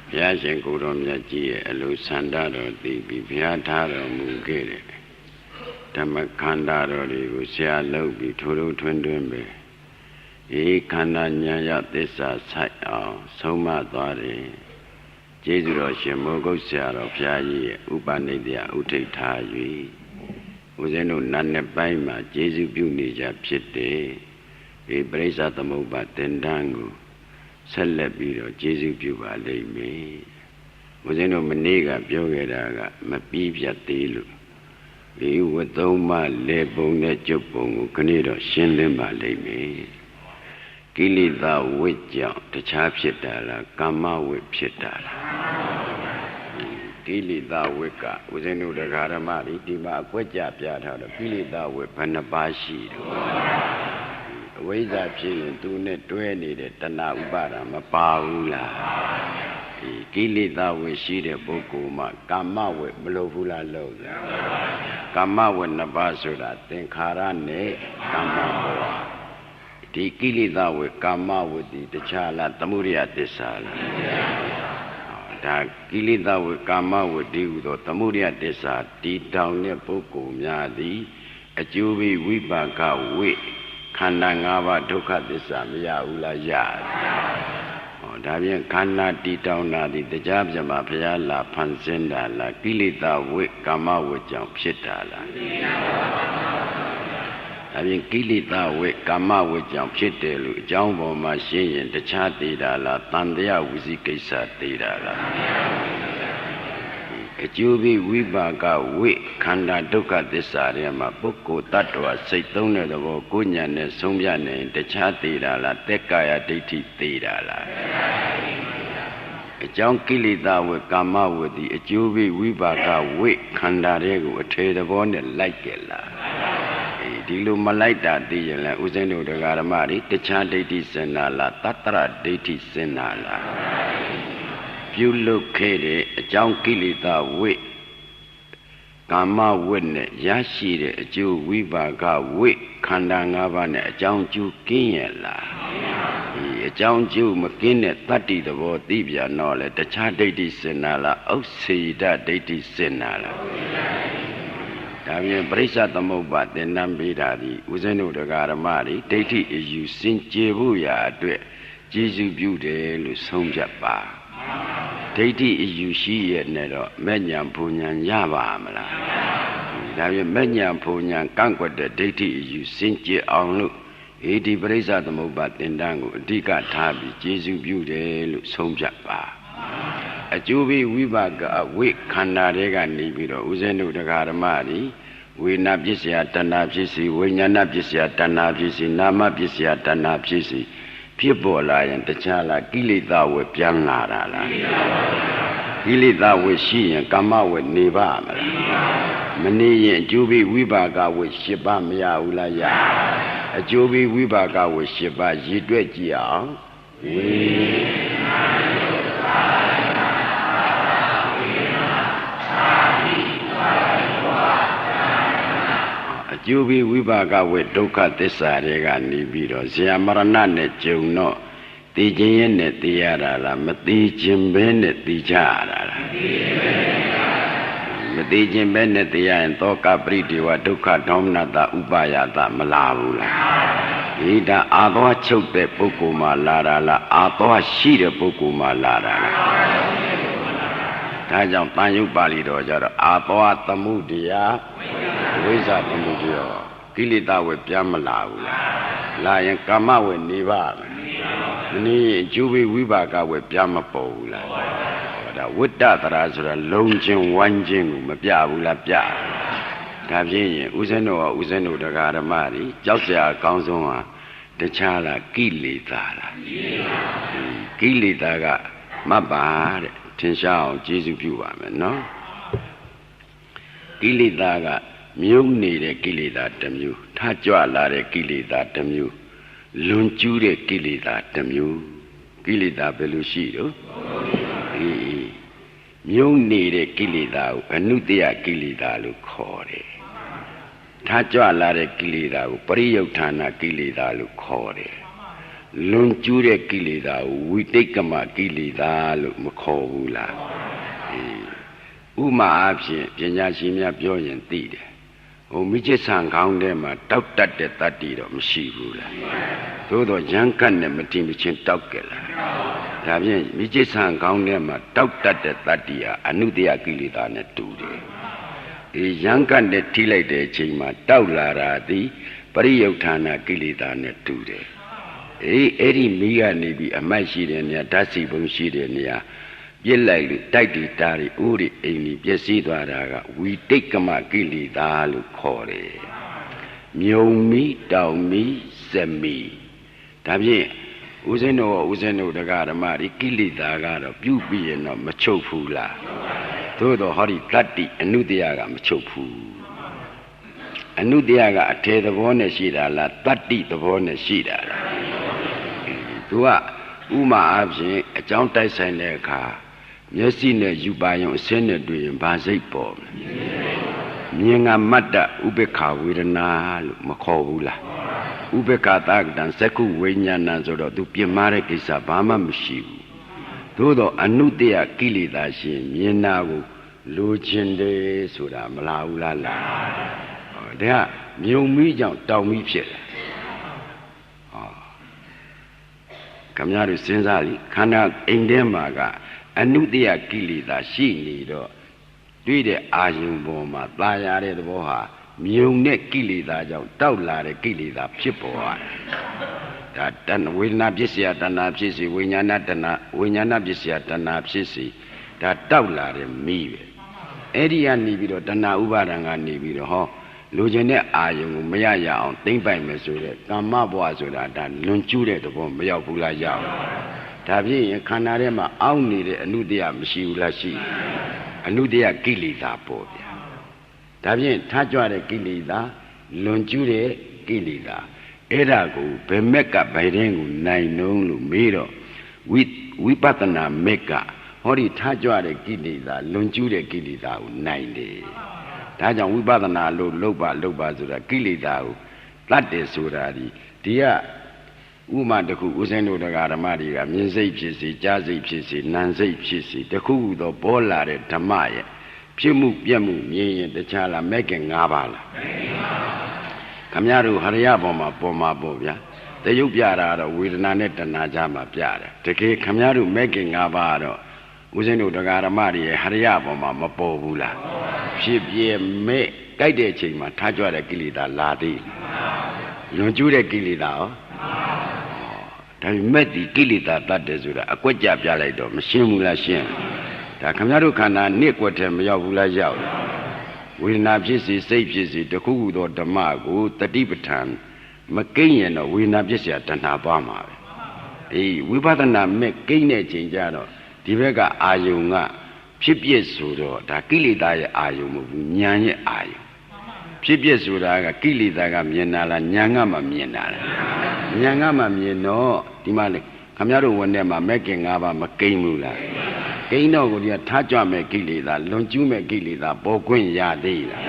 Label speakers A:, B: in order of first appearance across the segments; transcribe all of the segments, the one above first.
A: ဘုရားရှင်ကိုယ်တော်မြတ်ကြီးရဲ့အလိုဆန္ဒတော်သိပြီးဘုရားထားတော်မူခဲ့တဲ့ဓမ္မခန္ဓာတော်တွေကိုဆရာလုပ်ပြီးထိုးထိုးထွင်းထွင်းပဲဒီခန္ဓာဉာဏ်ရသစ္စာဆိုင်အောင်ဆုံးမသွားတယ်ကျေးဇူးတော်ရှင်မိုးကုတ်ဆရာတော်ဘုရားကြီးရဲ့ဥပနိဒေယဥထိတ်ထား၍ဦးဇင်းတို့နတ်နှစ်ပိုင်းမှာကျေးဇူးပြုနေကြဖြစ်တယ်ဒီပရိစ္ဆသမုပ္ပါသင်္ဍန်းကိုဆက်လက်ပြီးတော့ကျေးဇူးပြုပါလိမ့်မယ်ဦးဇင်းတို့မနေ့ကပြောခဲ့တာကမပြီးပြတ်သေးလို့ဒီဝတ်သုံးပါးလေပုံနဲ့ကျုပ်ပုံကိုခဏတော့ရှင်းလင်းပါလိမ့်မယ်ကိလေသာဝိကြောင့်တခြားဖြစ်တာလားကာမဝိဖြစ်တာလားကိလေသာဝိကဦးဇင်းတို့တရားဓမ္မဒီမှာအကွက်ကြပြထားတော့ကိလေသာဝိဘယ်နှပါးရှိတော့အဝိဇ္ဇာဖြစ်ရင်သူနဲ့တွဲနေတဲ့တဏှာဥပါဒမပါဘူးလားဒီကိလေသာဝိရှိတဲ့ပုဂ္ဂိုလ်မှာကာမဝိမလုပ်ဘူးလားလုပ်လားကာမဝိနှစ်ပါးဆိုတာသင်္ခါရနဲ့ကာမဝိဒီကိလေသာဝိကာမဝိဒီတခြားလားသမုဒိယသစ္စာလားဒါကိလေသာဝိကာမဝိဒီဟူသောသမုဒိယသစ္စာတည်တောင်တဲ့ပုဂ္ဂိုလ်များသည်အကျိုးပြီးဝိပါကဝိခန္ဓာ၅ပါးဒုက္ခသစ္စာမရဘူးလားရတယ်ဟောဒါဖြင့်ခန္ဓာတည်တောင်တာဒီတရားပြမဘုရားလာဖန်ဆင်းတာလားကိလေသာဝိကာမဝိကြောင့်ဖြစ်တာလားဒါဖြင့်ကိလေသာဝိကာမဝိကြောင့်ဖြစ်တယ်လို့အကြောင်းပေါ်မှာရှင်းရင်တခြားသေးတာလားတန်တရားဝိသိကိစ္စသေးတာလားအကျိုးပြီးဝိပါကဝိခန္ဓာဒုက္ခသစ္စာတွေမှာပုဂ္ဂိုလ်တ attva စိတ်သုံးတဲ့သဘောကိုဉာဏ်နဲ့ဆုံးဖြတ်နေတခြားသေးတာလားတက်ကာယဒိဋ္ဌိသေးတာလားအကြောင်းကိလေသာဝိကာမဝိဒီအကျိုးပြီးဝိပါကဝိခန္ဓာတွေကိုအထေသဘောနဲ့လိုက်ကြလားဒီလိုမလိုက်တာသိရင်လည်းဦးဇင်းတို့တရားဓမ္မတွေတခြားဒိဋ္ဌိစင်နာလားတတ္တရဒိဋ္ဌိစင်နာလားပြုလုပ်ခဲ့တဲ့အကြောင်းကိလေသာဝိကာမဝိနဲ့ရရှိတဲ့အကျိုးဝိပါကဝိခန္ဓာ၅ပါးနဲ့အကြောင်းကျိုးကင်းရဲ့လားဒီအကြောင်းကျိုးမကင်းတဲ့တတ္တိသဘောသိပြန်တော့လေတခြားဒိဋ္ဌိစင်နာလားဥစ္စေဒဒိဋ္ဌိစင်နာလားဒါပြင်ပရိစ္ဆသမုပ္ပါသင်္ဍန်းပေးတာဒီဦးဇင်းတို့တရားဓမ္မတွေဒိဋ္ဌိအယူစင်ကြယ်ဖို့ရာအတွက်ကျေးဇူးပြုတယ်လို့ဆုံးဖြတ်ပါဒိဋ္ဌိအယူရှိရဲ့နဲ့တော့မဲ့ညာဘုံညာရပါမလားဒါပြင်မဲ့ညာဘုံညာကန့်ကွက်တဲ့ဒိဋ္ဌိအယူစင်ကြယ်အောင်လို့ဒီပရိစ္ဆသမုပ္ပါသင်္ဍန်းကိုအဓိကထားပြီးကျေးဇူးပြုတယ်လို့ဆုံးဖြတ်ပါအကျိုးပြီးဝိပါကဝိခန္ဓာတွေကနေပြီးတော့ဦးဇင်းတို့တရားဓမ္မတွေဝေနာပစ္စယတဏှာဖြစ်စီဝိညာဏပစ္စယတဏှာဖြစ်စီနာမပစ္စယတဏှာဖြစ်စီဖြစ်ပေါ်လာရင်တခြားလားကိလေသာဝိပြန်လာတာလားကိလေသာဝိရှိရင်ကာမဝိနေပါမလားမနေရင်အကျိုးပြီးဝိပါကဝိ၈ပါးမရဘူးလားရအကျိုးပြီးဝိပါကဝိ၈ပါးရည်တွက်ကြည့်အောင်ဝိအကျိုးပြီးဝိပါကဝိဒုက္ခသစ္စာတွေကနေပြီးတော့ဇာမရဏနဲ့ကြုံတော့သိခြင်းရဲ့နဲ့သိရတာလားမသိခြင်းပဲနဲ့သိကြရတာလားမသိခြင်းပဲနဲ့သိရရင်သောကပရိဒေဝဒုက္ခဒေါမနတဥပါယတမလာဘူးလားဒီဒါအာသွားချုပ်တဲ့ပုဂ္ဂိုလ်မှလာတာလားအာသွားရှိတဲ့ပုဂ္ဂိုလ်မှလာတာလားဒါကြောင့်တန်ရုပ်ပါဠိတော်ကြတော့အာသွားသမှုတရားဝိဇ္ဇသမုဒယကိလေသာဝိပြန်မလာဘူးလားလာရင်ကာမဝိနေပါမနေရင်အကျိုးပြီးဝိပါကဝိပြန်မပေါ်ဘူးလားဒါဝိတ္တတရာဆိုတာလုံးချင်းဝမ်းချင်းကိုမပြဘူးလားပြဒါဖြင့်ရင်ဦးဇင်းတော်ကဦးဇင်းတို့တရားဓမ္မတွေကြောက်စရာအကောင်းဆုံးဟာတခြားလားကိလေသာလားကိလေသာကမတ်ပါတဲ့ထင်ရှားအောင်ကျေးဇူးပြုပါမယ်နော်ကိလေသာကမြုပ်နေတဲ့ကိလေသာတစ်မျိုးထကြွလာတဲ့ကိလေသာတစ်မျိုးလွန်ကျူးတဲ့ကိလေသာတစ်မျိုးကိလေသာဘယ်လိုရှိတော့မြုပ်နေတဲ့ကိလေသာကိုအနုတ္တယကိလေသာလို့ခေါ်တယ်ထကြွလာတဲ့ကိလေသာကိုပရိယုဌာဏကိလေသာလို့ခေါ်တယ် လွန်ကျူးတဲ့ကိလေသာကိုဝိတိတ်ကမကိလေသာလို့မခေါ်ဘူးလားဥမာအဖြစ်ပညာရှင်များပြောရင်သိတယ်ဟိုမိချစ်ဆံကောင်းထဲမှာတောက်တတ်တဲ့တတ္တိတော့မရှိဘူးလားသို့တော့ရန်ကတ်နဲ့မတင်မချင်းတောက်ကြလားဒါဖြင့်မိချစ်ဆံကောင်းထဲမှာတောက်တတ်တဲ့တတ္တိဟာအနုတ္တယကိလေသာနဲ့တူတယ်ရန်ကတ်နဲ့ထိလိုက်တဲ့အချိန်မှာတောက်လာတာသည်ပရိယုဌာဏကိလေသာနဲ့တူတယ်အဲ့ဒီမိကနေပြီးအမိုက်ရှိတဲ့နေရာဓာတ်စီပုံရှိတဲ့နေရာပြစ်လိုက်လို့တိုက်တီတားတွေဥရိအိမ်ကြီးပျက်စီးသွားတာကဝိတိတ်ကမကိလေသာလို့ခေါ်တယ်မြုံမိတောင်မိစမီဒါဖြင့်ဦးဇင်းတို့တရားဓမ္မဒီကိလေသာကတော့ပြုပြီးရင်တော့မချုပ်ဘူးလားသို့တော့ဟောဒီတတ္တိအနုတ္တယကမချုပ်ဘူးအနုတ္တယကအထေသဘောနဲ့ရှိတာလားတတ္တိသဘောနဲ့ရှိတာလားသူကဥမာအဖြစ်အကြောင်းတိုက်ဆိုင်တဲ့အခါမျက်စိနဲ့ယူပါယုံအစင်းနဲ့တွေ့ရင်ဘာစိတ်ပေါ်မြင်ငါမတ္တဥပေက္ခဝေဒနာလို့မခေါ်ဘူးလားဥပေက္ခသက္ကတံသက္ခုဝိညာဏဆိုတော့သူပြင်းမာတဲ့ကိစ္စဘာမှမရှိဘူးသို့တော့အနုတ္တယကိလေသာရှင်မြင်နာကိုလိုချင်တယ်ဆိုတာမလားဘူးလားဒါကမြုံမိကြောင့်တောင်မိဖြစ်တယ်ခမရတို့စဉ်းစားလိခန္ဓာအိမ်ထဲမှာကအနုတ္တယကိလေသာရှိနေတော့တွေ့တဲ့အာယုံပေါ်မှာသာယာတဲ့သဘောဟာမြုံတဲ့ကိလေသာကြောင့်တောက်လာတဲ့ကိလေသာဖြစ်ပေါ်ရတယ်ဒါတဏဝေဒနာပစ္စယတဏဖြစ်စီဝိညာဏတဏဝိညာဏပစ္စယတဏဖြစ်စီဒါတောက်လာတဲ့မိပဲအဲ့ဒီကနေပြီးတော့တဏဥပါဒံကနေပြီးတော့ဟောလူကျင်တဲ့အာယုံကိုမရရအောင်သိမ့်ပိုက်မယ်ဆိုတဲ့ကာမဘဝဆိုတာဒါလွန်ကျူးတဲ့သဘောမရောက်ဘူးလားရောက်ဒါဖြင့်ခန္ဓာထဲမှာအောင့်နေတဲ့အနုတ္တယမရှိဘူးလားရှိအနုတ္တယကိလေသာပေါ့ဗျာဒါဖြင့်ထားကြွတဲ့ကိလေသာလွန်ကျူးတဲ့ကိလေသာအဲ့ဒါကိုဘယ်မက်ကဘယ်တဲ့ကိုနိုင်နှုံးလို့မေးတော့ဝိပဿနာမက်ကဟောဒီထားကြွတဲ့ကိလေသာလွန်ကျူးတဲ့ကိလေသာကိုနိုင်တယ်ဒါကြောင့်ဝိပဿနာလို့လုပ်ပါဆိုတာကိလေသာကိုတတ်တယ်ဆိုတာဒီကဥမာတစ်ခုဦးဇင်းတို့တရားဓမ္မတွေကမြင်စိတ်ဖြစ်စီကြားစိတ်ဖြစ်စီနာမ်စိတ်ဖြစ်စီတခုခုသောပေါ်လာတဲ့ဓမ္မရဲ့ဖြစ်မှုပြက်မှုမြင်ရင်တခြားလားမဲ့ခင်၅ပါးလားခမရတို့ဟရိယပေါ်မှာပေါ်မှာပေါ့ဗျာတရုပ်ပြတာတော့ဝေဒနာနဲ့တဏှာကြားမှာပြတယ်တကယ်ခမရတို့မဲ့ခင်၅ပါးတော့ဦးဇင်းတို့တရားဓမ္မတွေရဲ့ဟရိယပေါ်မှာမပေါ်ဘူးလားဖြစ်ပြမဲ့ကြိုက်တဲ့အချိန်မှာထားကြွတဲ့ကိလေသာလာသေးလွန်ကျူးတဲ့ကိလေသာရောဒါပေမဲ့ဒီကိလေသာတတ်တယ်ဆိုတာအကွက်ကြပြလိုက်တော့မရှင်းဘူးလားရှင်းဒါခမရတို့ခန္ဓာနှစ်ကွက်ထဲမရောက်ဘူးလားရောက်ဝေဒနာဖြစ်စီစိတ်ဖြစ်စီတခုခုသောဓမ္မကိုတတိပဋ္ဌာန်မကိမ့်ရင်တော့ဝေဒနာဖြစ်เสียတဏှာပါမှာပဲဝိပဿနာမဲ့ကိမ့်တဲ့ချိန်ကျတော့ဒီဘက်ကအာယုံကဖြစ်ပြစ်ဆိုတော့ဒါကိလေသာရဲ့အာယုံမဟုတ်ဘူးဉာဏ်ရဲ့အာယုံဖြစ်ပြစ်ဆိုတာကကိလေသာကမြင်တာလားဉာဏ်ကမှမြင်တာလားဉာဏ်ကမှမြင်တော့ဒီမှာလေခမရတို့ဝန်ထဲမှာမဲ့ခင်၅ပါးမကိမ့်ဘူးလားကိမ့်တော့ကိုဒီကထားကြွမဲ့ကိလေသာလွန်ကျူးမဲ့ကိလေသာပေါ်ခွင့်ရသေးလား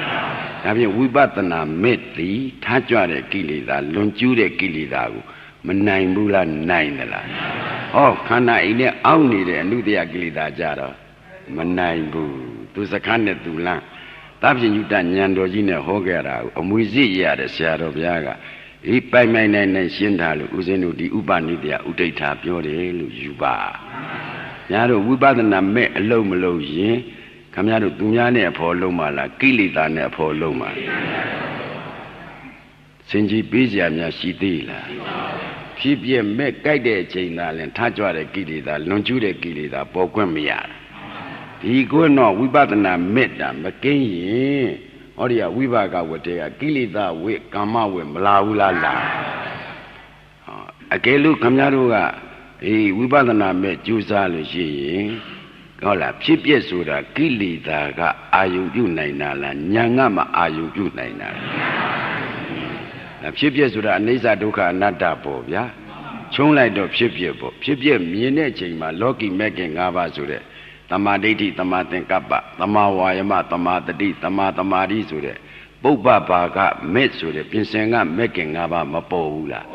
A: ဒါဖြင့်ဝိပဿနာမဲ့သည်ထားကြွတဲ့ကိလေသာလွန်ကျူးတဲ့ကိလေသာကိုမနိုင်ဘူးလားနိုင်သလားဟောခန္ဓာအိမ်နဲ့အောင့်နေတဲ့အနုတ္တယကိလေသာကြတော့မနိုင်ဘူးသူစခန်းနဲ့သူလန်းသဗ္ဗညုတဉာဏ်တော်ကြီးနဲ့ဟောခဲ့တာကိုအမွေစစ်ရတဲ့ဆရာတော်ဘုရားကပိုင်နိုင်ရှင်းထားလို့ဦးဇင်းတို့ဒီဥပနိဒယဥဒိဋ္ဌာပြောတယ်လို့ယူပါညာတို့ဝိပဿနာမဲ့အလုံးမလုံးရင်ခမရတို့သူများနဲ့အဖော်လုံးပါလားကိလေသာနဲ့အဖော်လုံးပါစင်ကြီးပေးစရာများရှိသေးလားဖြစ်ပြမဲ့ကြိုက်တဲ့အချိန်သာလဲထားကြွတဲ့ကိလေသာလွန်ကျူးတဲ့ကိလေသာပေါ်ခွင့်မရဒီကိုတော့ဝိပဿနာမေတ္တာမကင်းရင်ဟောဒီကဝိပါကဝတ္တေကကိလေသာဝိကာမဝိမလာဘူးလားလားအကယ်လို့ခမများတို့ကဝိပဿနာမေကြိုးစားလို့ရှိရင်ဟုတ်လားဖြစ်ပြက်ဆိုတာကိလေသာကအာယုံပြုနိုင်တာလားဉာဏ်ကမှအာယုံပြုနိုင်တာလားဖြစ်ပြက်ဆိုတာအနိစ္စဒုက္ခအနတ္တပေါ့ဗျာချုံးလိုက်တော့ဖြစ်ပြက်ပေါ့ဖြစ်ပြက်မြင်တဲ့အချိန်မှာလောကီမဲ့ခင်၅ပါးဆိုတဲ့သမာဓိဋ္ဌိသမာသင်္ကပ္ပသမာဝါယမသမာတတိသမာသမာဓိဆိုတဲ့ပုပ္ပဘာကမဲ့ဆိုတဲ့ပြင်စင်ကမဲ့ခင်၅ပါးမပေါ်ဘူးလား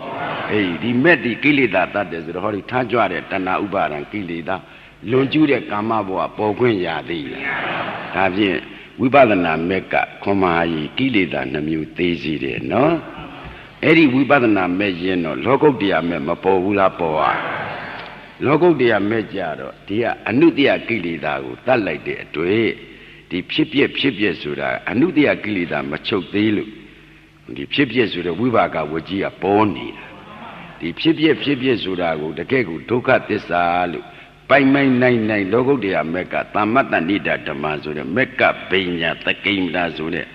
A: ဒီမဲ့ဒီကိလေသာတတ်တယ်ဆိုတော့ဟောဒီထားကြွတဲ့တဏှာဥပါဒံကိလေသာလွန်ကျူးတဲ့ကာမဘဝပေါ်ခွင့်ရသေးလားဒါဖြင့်ဝိပဿနာမက်ကခွန်မကြီးကိလေသာနှမျိုးသေးစီတယ်နော်အဲ့ဒီဝိပဿနာမဲ့ရင်တော့လောကုတ္တရာမဲ့မပေါ်ဘူးလားပေါ်ရလောကုတ္တရာမဲ့ကြတော့ဒီကအနုတ္တယကိလေသာကိုတတ်လိုက်တဲ့အတွေ့ဒီဖြစ်ပြဆိုတာအနုတ္တယကိလေသာမချုပ်သေးလို့ဒီဖြစ်ပြဆိုတဲ့ဝိပါကဝကြီးကပေါ်နေတာဒီဖြစ်ပြဆိုတာကိုတကယ့်ကိုဒုက္ခသစ္စာလို့ပိုင်နိုင်လောကုတ္တရာမက်ကသမ္မတ္တဏိဒဓမ္မဆိုတဲ့မက်ကပညာသကိမ္တာဆိုတဲ့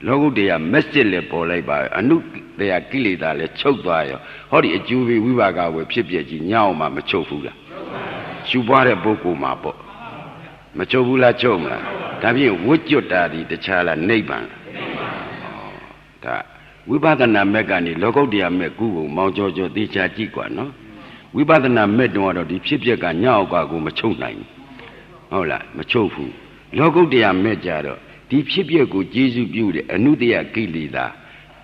A: လောကုတ္တရာမက်စစ်လည်းပေါ်လိုက်ပါအနုတ္တယကိလေသာလည်းချုပ်သွားရောဟောဒီအကျိုးပေးဝိပါကဝဖြစ်ပြကြီးညောင်းမှမချုပ်ဘူးလားရှုပွားတဲ့ပုဂ္ဂိုလ်မှာပေါ့မချုပ်ဘူးလားချုပ်မလားဒါဖြင့်ဝိကျွတ်တာဒီတခြားလားနိဗ္ဗာန်ဒါဝိပဿနာမက်ကနေလောကုတ္တရာမက်ကူကိုမောင်ကျော်သေချာကြည့်กว่าနော်ဝိပဿနာမဲ့တုံးကတော့ဒီဖြစ်ပြက်ကညောက်ကကိုမချုပ်နိုင်ဘူးဟုတ်လားမချုပ်ဘူးလောကုတ္တရာမဲ့ကြတော့ဒီဖြစ်ပြက်ကိုကျေစုပြုတဲ့အနုတ္တယကိလေသာ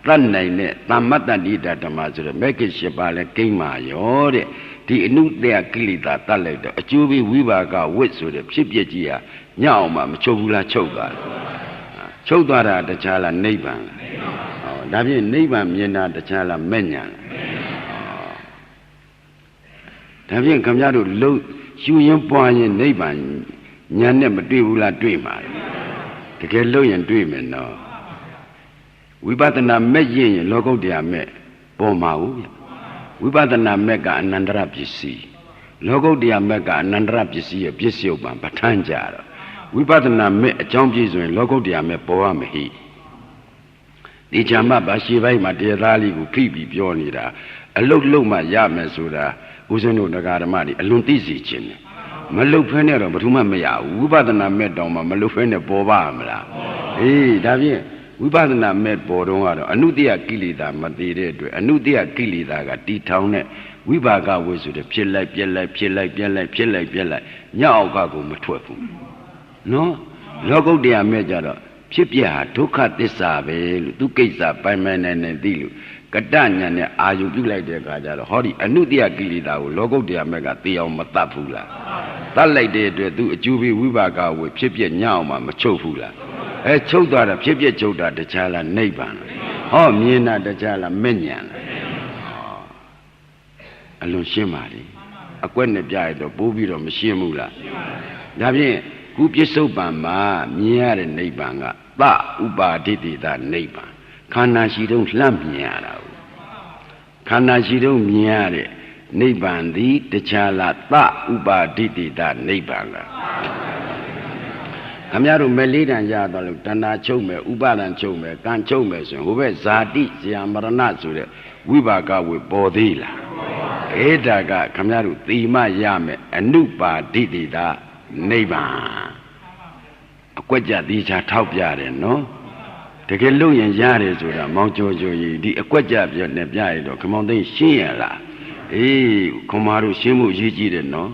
A: တတ်နိုင်တဲ့သမ္မတ္တဏိဒဓမ္မဆိုတဲ့မဂ္ဂင်၈ပါးလဲကိမ္မာရောတဲ့ဒီအနုတ္တယကိလေသာတတ်လိုက်တော့အကျိုးပေးဝိပါကဝိဆိုတဲ့ဖြစ်ပြက်ကြီးဟာညောက်မှမချုပ်ဘူးလားချုပ်သွားတယ်ချုပ်သွားတာတခြားလားနိဗ္ဗာန်လားဒါဖြင့်နိဗ္ဗာန်မြင်တာတခြားလားမဲ့ညာလားဒါဖြင့်ခင်ဗျားတို့လှုပ်ရှူရင်ပွားရင်နိဗ္ဗာန်ညာနဲ့မတွေ့ဘူးလားတွေ့မှာတကယ်လှုပ်ရင်တွေ့မယ်နော်ဝိပဿနာမဲ့ရင်လောကုတ္တရာမဲ့ပေါ်မှာဘူးဗျဝိပဿနာမဲ့ကအနန္တရပစ္စည်းလောကုတ္တရာမဲ့ကအနန္တရပစ္စည်းရဲ့ပစ္စည်းဥပ္ပံပဋ္ဌာန်းကြတော့ဝိပဿနာမဲ့အကြောင်းပြည့်ဆိုရင်လောကုတ္တရာမဲ့ပေါ်ရမဟိဒီချမ်းမပါရှိပိုင်းမှာတရားသားလေးကိုဖိပြီးပြောနေတာအလုတ်လုံးမှရမယ်ဆိုတာဦးဇင်းတို့တရားဓမ္မတွေအလွန်သိစေခြင်းတယ်မလုတ်ဖဲနဲ့တော့ဘယ်သူမှမရဘူးဝိပဿနာမဲ့တောင်မှမလုတ်ဖဲနဲ့ပေါ်ပါမလားအေးဒါဖြင့်ဝိပဿနာမဲ့ပေါ်တော့ကတော့အနုတ္တယကိလေသာမသေးတဲ့အတွက်အနုတ္တယကိလေသာကတီထောင်တဲ့ဝိပါကဝိဆိုတဲ့ဖြစ်လိုက်ပြက်လိုက်ညအောက်ကကိုမထွက်ဘူးနော်လောကုတ္တရာမဲ့ကြတော့ဖြစ်ပြဟာဒုက္ခသစ္စာပဲလို့သူကိစ္စပိုင်နိုင်သိလို့ကတညာနဲ့အာယုပြုလိုက်တဲ့အခါကျတော့ဟောဒီအနုတ္တယကိလေသာကိုလောကုတ္တရာမဲ့ကသိအောင်မတတ်ဘူးလားတတ်လိုက်တဲ့အတွက်သူအကျိုးပေးဝိပါကဝိဖြစ်ပြညအောင်မှမချုပ်ဘူးလားချုပ်သွားတာဖြစ်ပြချုပ်တာတခြားလားနိဗ္ဗာန်ဟောမြင်တာတခြားလားမဲ့ညာလားအလွန်ရှင်းပါလေအကွက်နဲ့ပြရတော့ပိုးပြီးတော့မရှင်းဘူးလားဒါဖြင့်ခုပြစ္ဆုတ်ပံမှာမြင်ရတဲ့နိဗ္ဗာန်ကသဥပါဒိတိတနိဗ္ဗာန်ခန္ဓာရှိတုံးလှမ်းမြင်ရတာခန္ဓာရှိတုံးမြင်ရတဲ့နိဗ္ဗာန်သည်တခြားလားသဥပါဒိတိတနိဗ္ဗာန်လားခင်ဗျားတို့မဲ့လေးတန်ရတော့လို့တဏှာချုပ်မယ်ဥပါဒံချုပ်မယ်ကံချုပ်မယ်ဆိုရင်ဟိုဘက်ဇာတိဇာမရဏဆိုတဲ့ဝိပါကဝေပေါ်သေးလားအဲ့ဒါကခင်ဗျားတို့သိမှရမယ်အနုပါဒိတိတနိဗ္ဗာန်အကွက်ကြသေးချာထောက်ပြတယ်နော်တကယ်လို့ရင်ရတယ်ဆိုတာမောင်ကျော်ကြီးဒီအကွက်ကြပြနဲ့ပြရတော့ခမောင်သိရှင်းရလားအေးခွန်မာတို့ရှင်းမှုရေးကြည့်တယ်နော်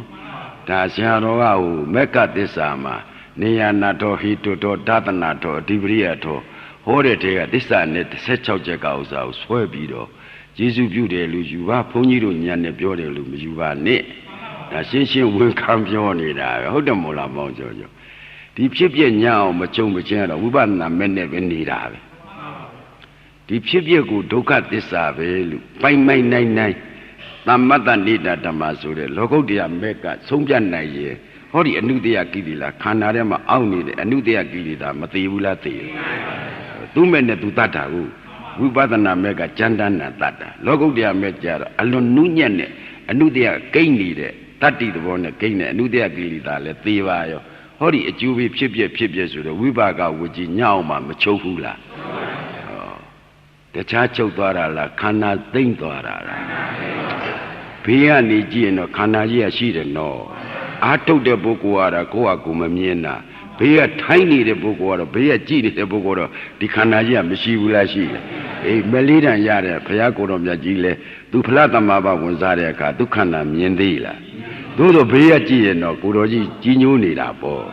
A: ဒါဆရာတော်ကဟိုမက္ကသစ္စာမှာနေယနာတော်ဟိတုတော်ဒသနာတော်အဓိပရိယတော်ဟောတဲ့တဲကသစ္စာနဲ့16ချက်ကဥစ္စာကိုဆွဲပြီးတော့ယေရှုပြုတယ်လို့ယူပါဘုန်းကြီးတို့ညံနဲ့ပြောတယ်လို့မယူပါနဲ့ဒါရှင်းဝန်ခံပြောနေတာပဲဟုတ်တယ်မို့လားမောင်ကျော်ဒီဖြစ်ပြညအောင်မကြုံမချင်းတော့ဝိပဿနာမဲ့နဲ့ပဲနေတာပဲဒီဖြစ်ပြကိုဒုက္ခသစ္စာပဲလို့ပိုင်နိုင်သမ္မတ္တဏိဒဓမ္မဆိုတဲ့လောကုတ္တရာမဲ့ကဆုံးဖြတ်နိုင်ရဲ့ဟောဒီအနုတ္တယကိလေသာခန္ဓာထဲမှာအောင့်နေတဲ့အနုတ္တယကိလေသာမသေးဘူးလားသိတယ်သူမဲ့နဲ့သူတတ်တာကိုဝိပဿနာမဲ့ကကြမ်းတမ်းတာတတ်တာလောကုတ္တရာမဲ့ကြတော့အလွန်နုညံ့တဲ့အနုတ္တယကိန်းနေတဲ့တတ္တိသဘောနဲ့ကိန်းတဲ့အနုတ္တယကိလေသာလည်းသေပါရောဟောဒီအကျိုးပေးဖြစ်ပြဆိုတော့ဝိပါကဝကြီးညောင်းမှမချုပ်ဘူးလားတခြားချုပ်သွားတာလားခန္ဓာသိမ့်သွားတာလားဘေးကနေကြည့်ရင်တော့ခန္ဓာကြီးကရှိတယ်နော်အာထုတ်တဲ့ပုဂ္ဂိုလ်ကတော့ကိုယ့်ဟာကိုယ်မမြင်တာဘေးကထိုင်းနေတဲ့ပုဂ္ဂိုလ်ကတော့ဘေးကကြည့်နေတဲ့ပုဂ္ဂိုလ်တော့ဒီခန္ဓာကြီးကမရှိဘူးလားရှိတယ်အေးမလေးတန်ရတဲ့ဘုရားကိုယ်တော်မြတ်ကြီးလဲသူဖလားတမ္မာဘဝင်စားတဲ့အခါဒုက္ခနာမြင်သေးလားသို့တော့ဘေးကကြည့်ရင်တော့ကိုယ်တော်ကြီးကြီးညိုးနေတာပေါ့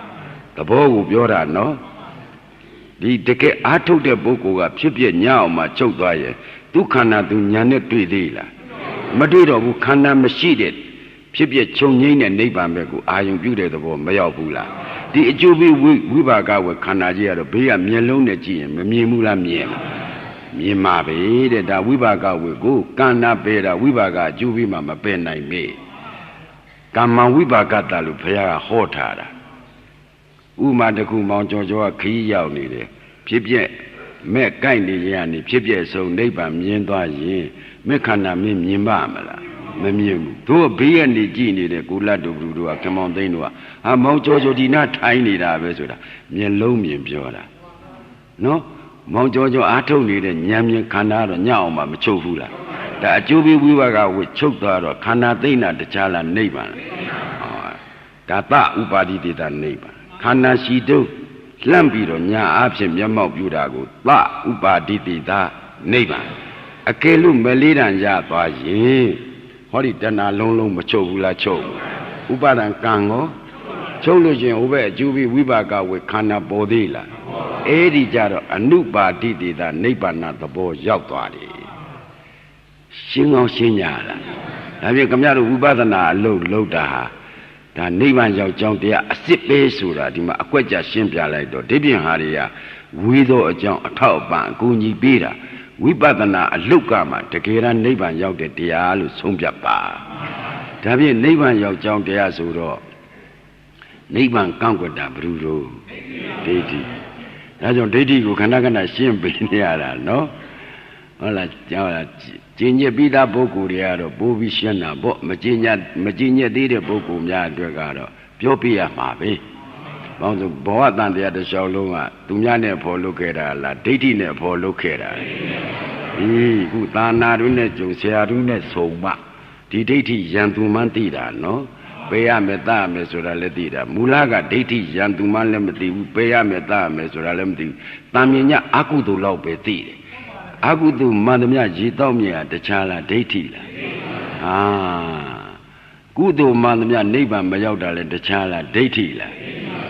A: သဘောကိုပြောတာနော်ဒီတကယ်အားထုတ်တဲ့ပုဂ္ဂိုလ်ကဖြစ်ပြညအောင်မှချုပ်သွားရင်ဒုက္ခနာသူညာနဲ့တွေ့သေးလား Madudo who canna machine it. Pipia Chongin and Neighbor I am beauty the war, Mayabula. The Jubi Wibaga with Kanaja, Bia Mielone Jim, Mimula Miem. Mimabe, that Wibaga will go, Kana Beda, Wibaga, Jubi Mama Ben I may. Kama Wibaga Talupea Hotara. Umadaku Mount Jojo Key Yao needed. Pipia, make kindly yanni, Pipia so neighbor Mienda Yin, Mekana Mim Yimamala. Memium, to a be and the genie, the Gula do Brudu, a Camondinua, a Mojo did not tiny da Vesura, Mielomium Jora. No, Mojo Ato needed Yamian Canada, Nyama, Chofula. The Jubi Wiwaga with Chokta or Canadina, the Chala neighbor. Tata Ubadi did that neighbor. Kana she do, Lambido, Nya absent Yamo Budago, La Ubadi did that neighbor. A Kelu Melida and Yapa, ye. Hori dana long macho cho. Ubadan kango. Cholojin over Jubi Wibaga with Kana Bodila. Edi Jaro, a new body did that neighbor not the boy Yakwadi. Shingo Shinyala. Have you come out of Ubadana low daha? The neighbor Yao Jong there, a sip besura, the Aquaja Shimpia like the Debian Haria, widow a John a top bank, Guni Bira. Wibadana a lukama, the Kira neighbor Yao de Dialu Sumjapa. Tabi neighbor Yao Jong de Azuro. Neighbor Kanguda Brudo. Didi. That's on Didi who can not Shimpia, no? Ola Jinya Bida Boku Riado, Bobi Shana, Majina did a Boku Mia Dragado, Piopia Mabe. Bound Boatan the other Shaloma, Tumyane for Lucera, La Dating for Lucera. Gutana Runet, Searunet Soma, the Dati Yantumantida, no? Pea Meta Mesura Letida, Mulaga Dati Yantuman Lemati, Pea Meta Mesura Lemti, Tamina Akudu Lopeti. Agudu Madamia Jitomia, the Chala Datila. Gudu Madamia neighbor Mayoda, the Chala Datila.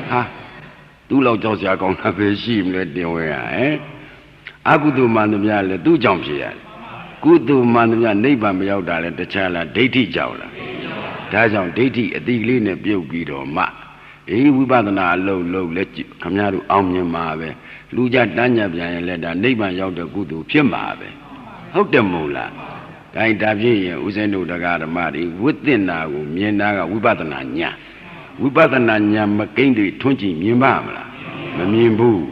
A: Ha, do low Josia gonna have a sheep, let me wear, eh? Agudu Madamia, let do jump here. Gudu Madamia neighbor Mayoda, the Chala Dati Jowla. That's on Dati, a digline of Biogido Ma. Eh, we badana low, let you come out of Omnium Mave. Luja Danya let a neighbor out the good to Pimabe. How the Mula? Kind of ye, Uzendo the Garamari, within now, Mienaga, Wibatananya. Wibatananya Mackenzie 20 Mimamla, Mamimbu.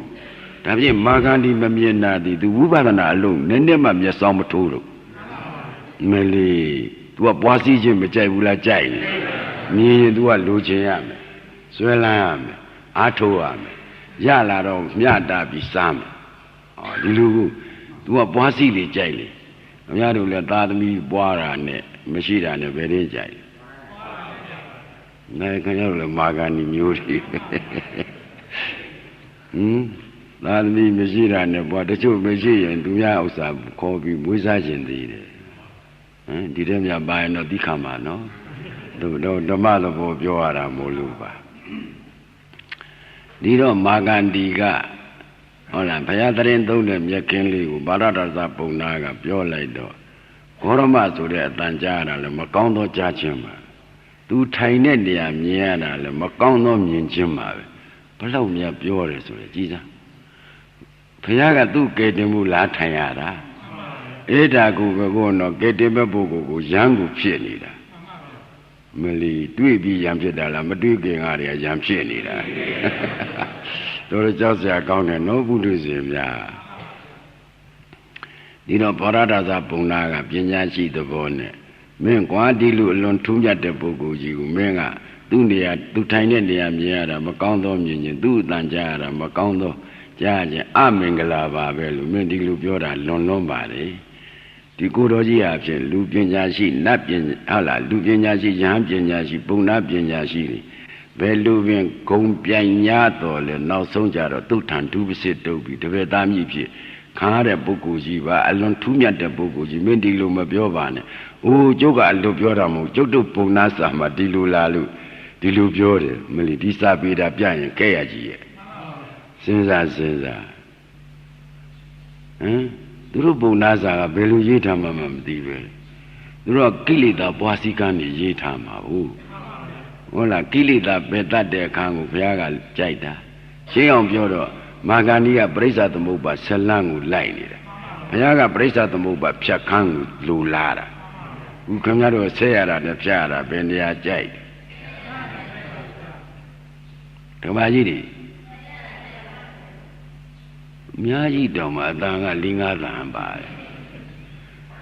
A: Tabi Magandi Mamiena, the Wibatana alone, Nendema Yasamatoro. Meli, to a bossy Jim, which I will jay. Me do a Luciam, Swellam, Atoam. Yala Miada be Sam. Dilu, do a bossy jail. Yadu let me boara and Machida and a very jail. Nakan Magani Muti. Let me Machida and a board, two Machi and Duya coffee, Musajan did. Did them buy no Dicama, no? The mother of Yoara Moluba. Dido Magandiga. Ola Payatrin told them Yakinli, Barata Zapunaga, Pure Lido. Koroma to the Tanjana, the Macondo Chachima. Two tiny dear Miana, the Macondo Minchima. Palomia Pure is Jesus. Payaga do get him Latayara. Eda go no get him a bogo, Yangu Pianida. Meli, do be Yamjadala, Maduking area Yamchenida. Dore just a count and no Buddhism, ya. Dino Parada Zapunaga, Pinyachi the Bone. Men Quadilu alone Tunya de Boguji, Menga, Dunia, do tiny Diamiara, Macondo Minion, do Danjara, Macondo, Jaja, Amengala Babel, Mendilu Biora, non Lombari. The good option, Lupin Yashi, Napin, Ala, Lupin Yashi, Yampian Yashi, Punapian Yashi. Beluvian Compiagnato, le no sonjaro, tutan tu visit to be the Vedami, Kare Bokujiva, alone Tumia de Bokuji, Mendiluma Biovane, O Joga Lubioramo, Jodo Punasa, Madilu Lalu, Dilu Biore, Melidisa Bida Pian, Kayaji. Senza. Durubu Naza, Belujita Mamam Dive. rồi kí lì ta bó xí cá này dễ thà mà hú hú là kí lì ta bế tát để kháng của phía gà chạy ta chế ông biểu đó mà gà ní gà bế sát mô bà sá lăng của lại nì ra phía gà bế sát mô bà phía kháng của lù la ra hú khám nhá rồi xe ra để phía ra bên đi chạy thưa bà gì đi nhá gì đâu mà ta ngà linh ngà ta hẳn bà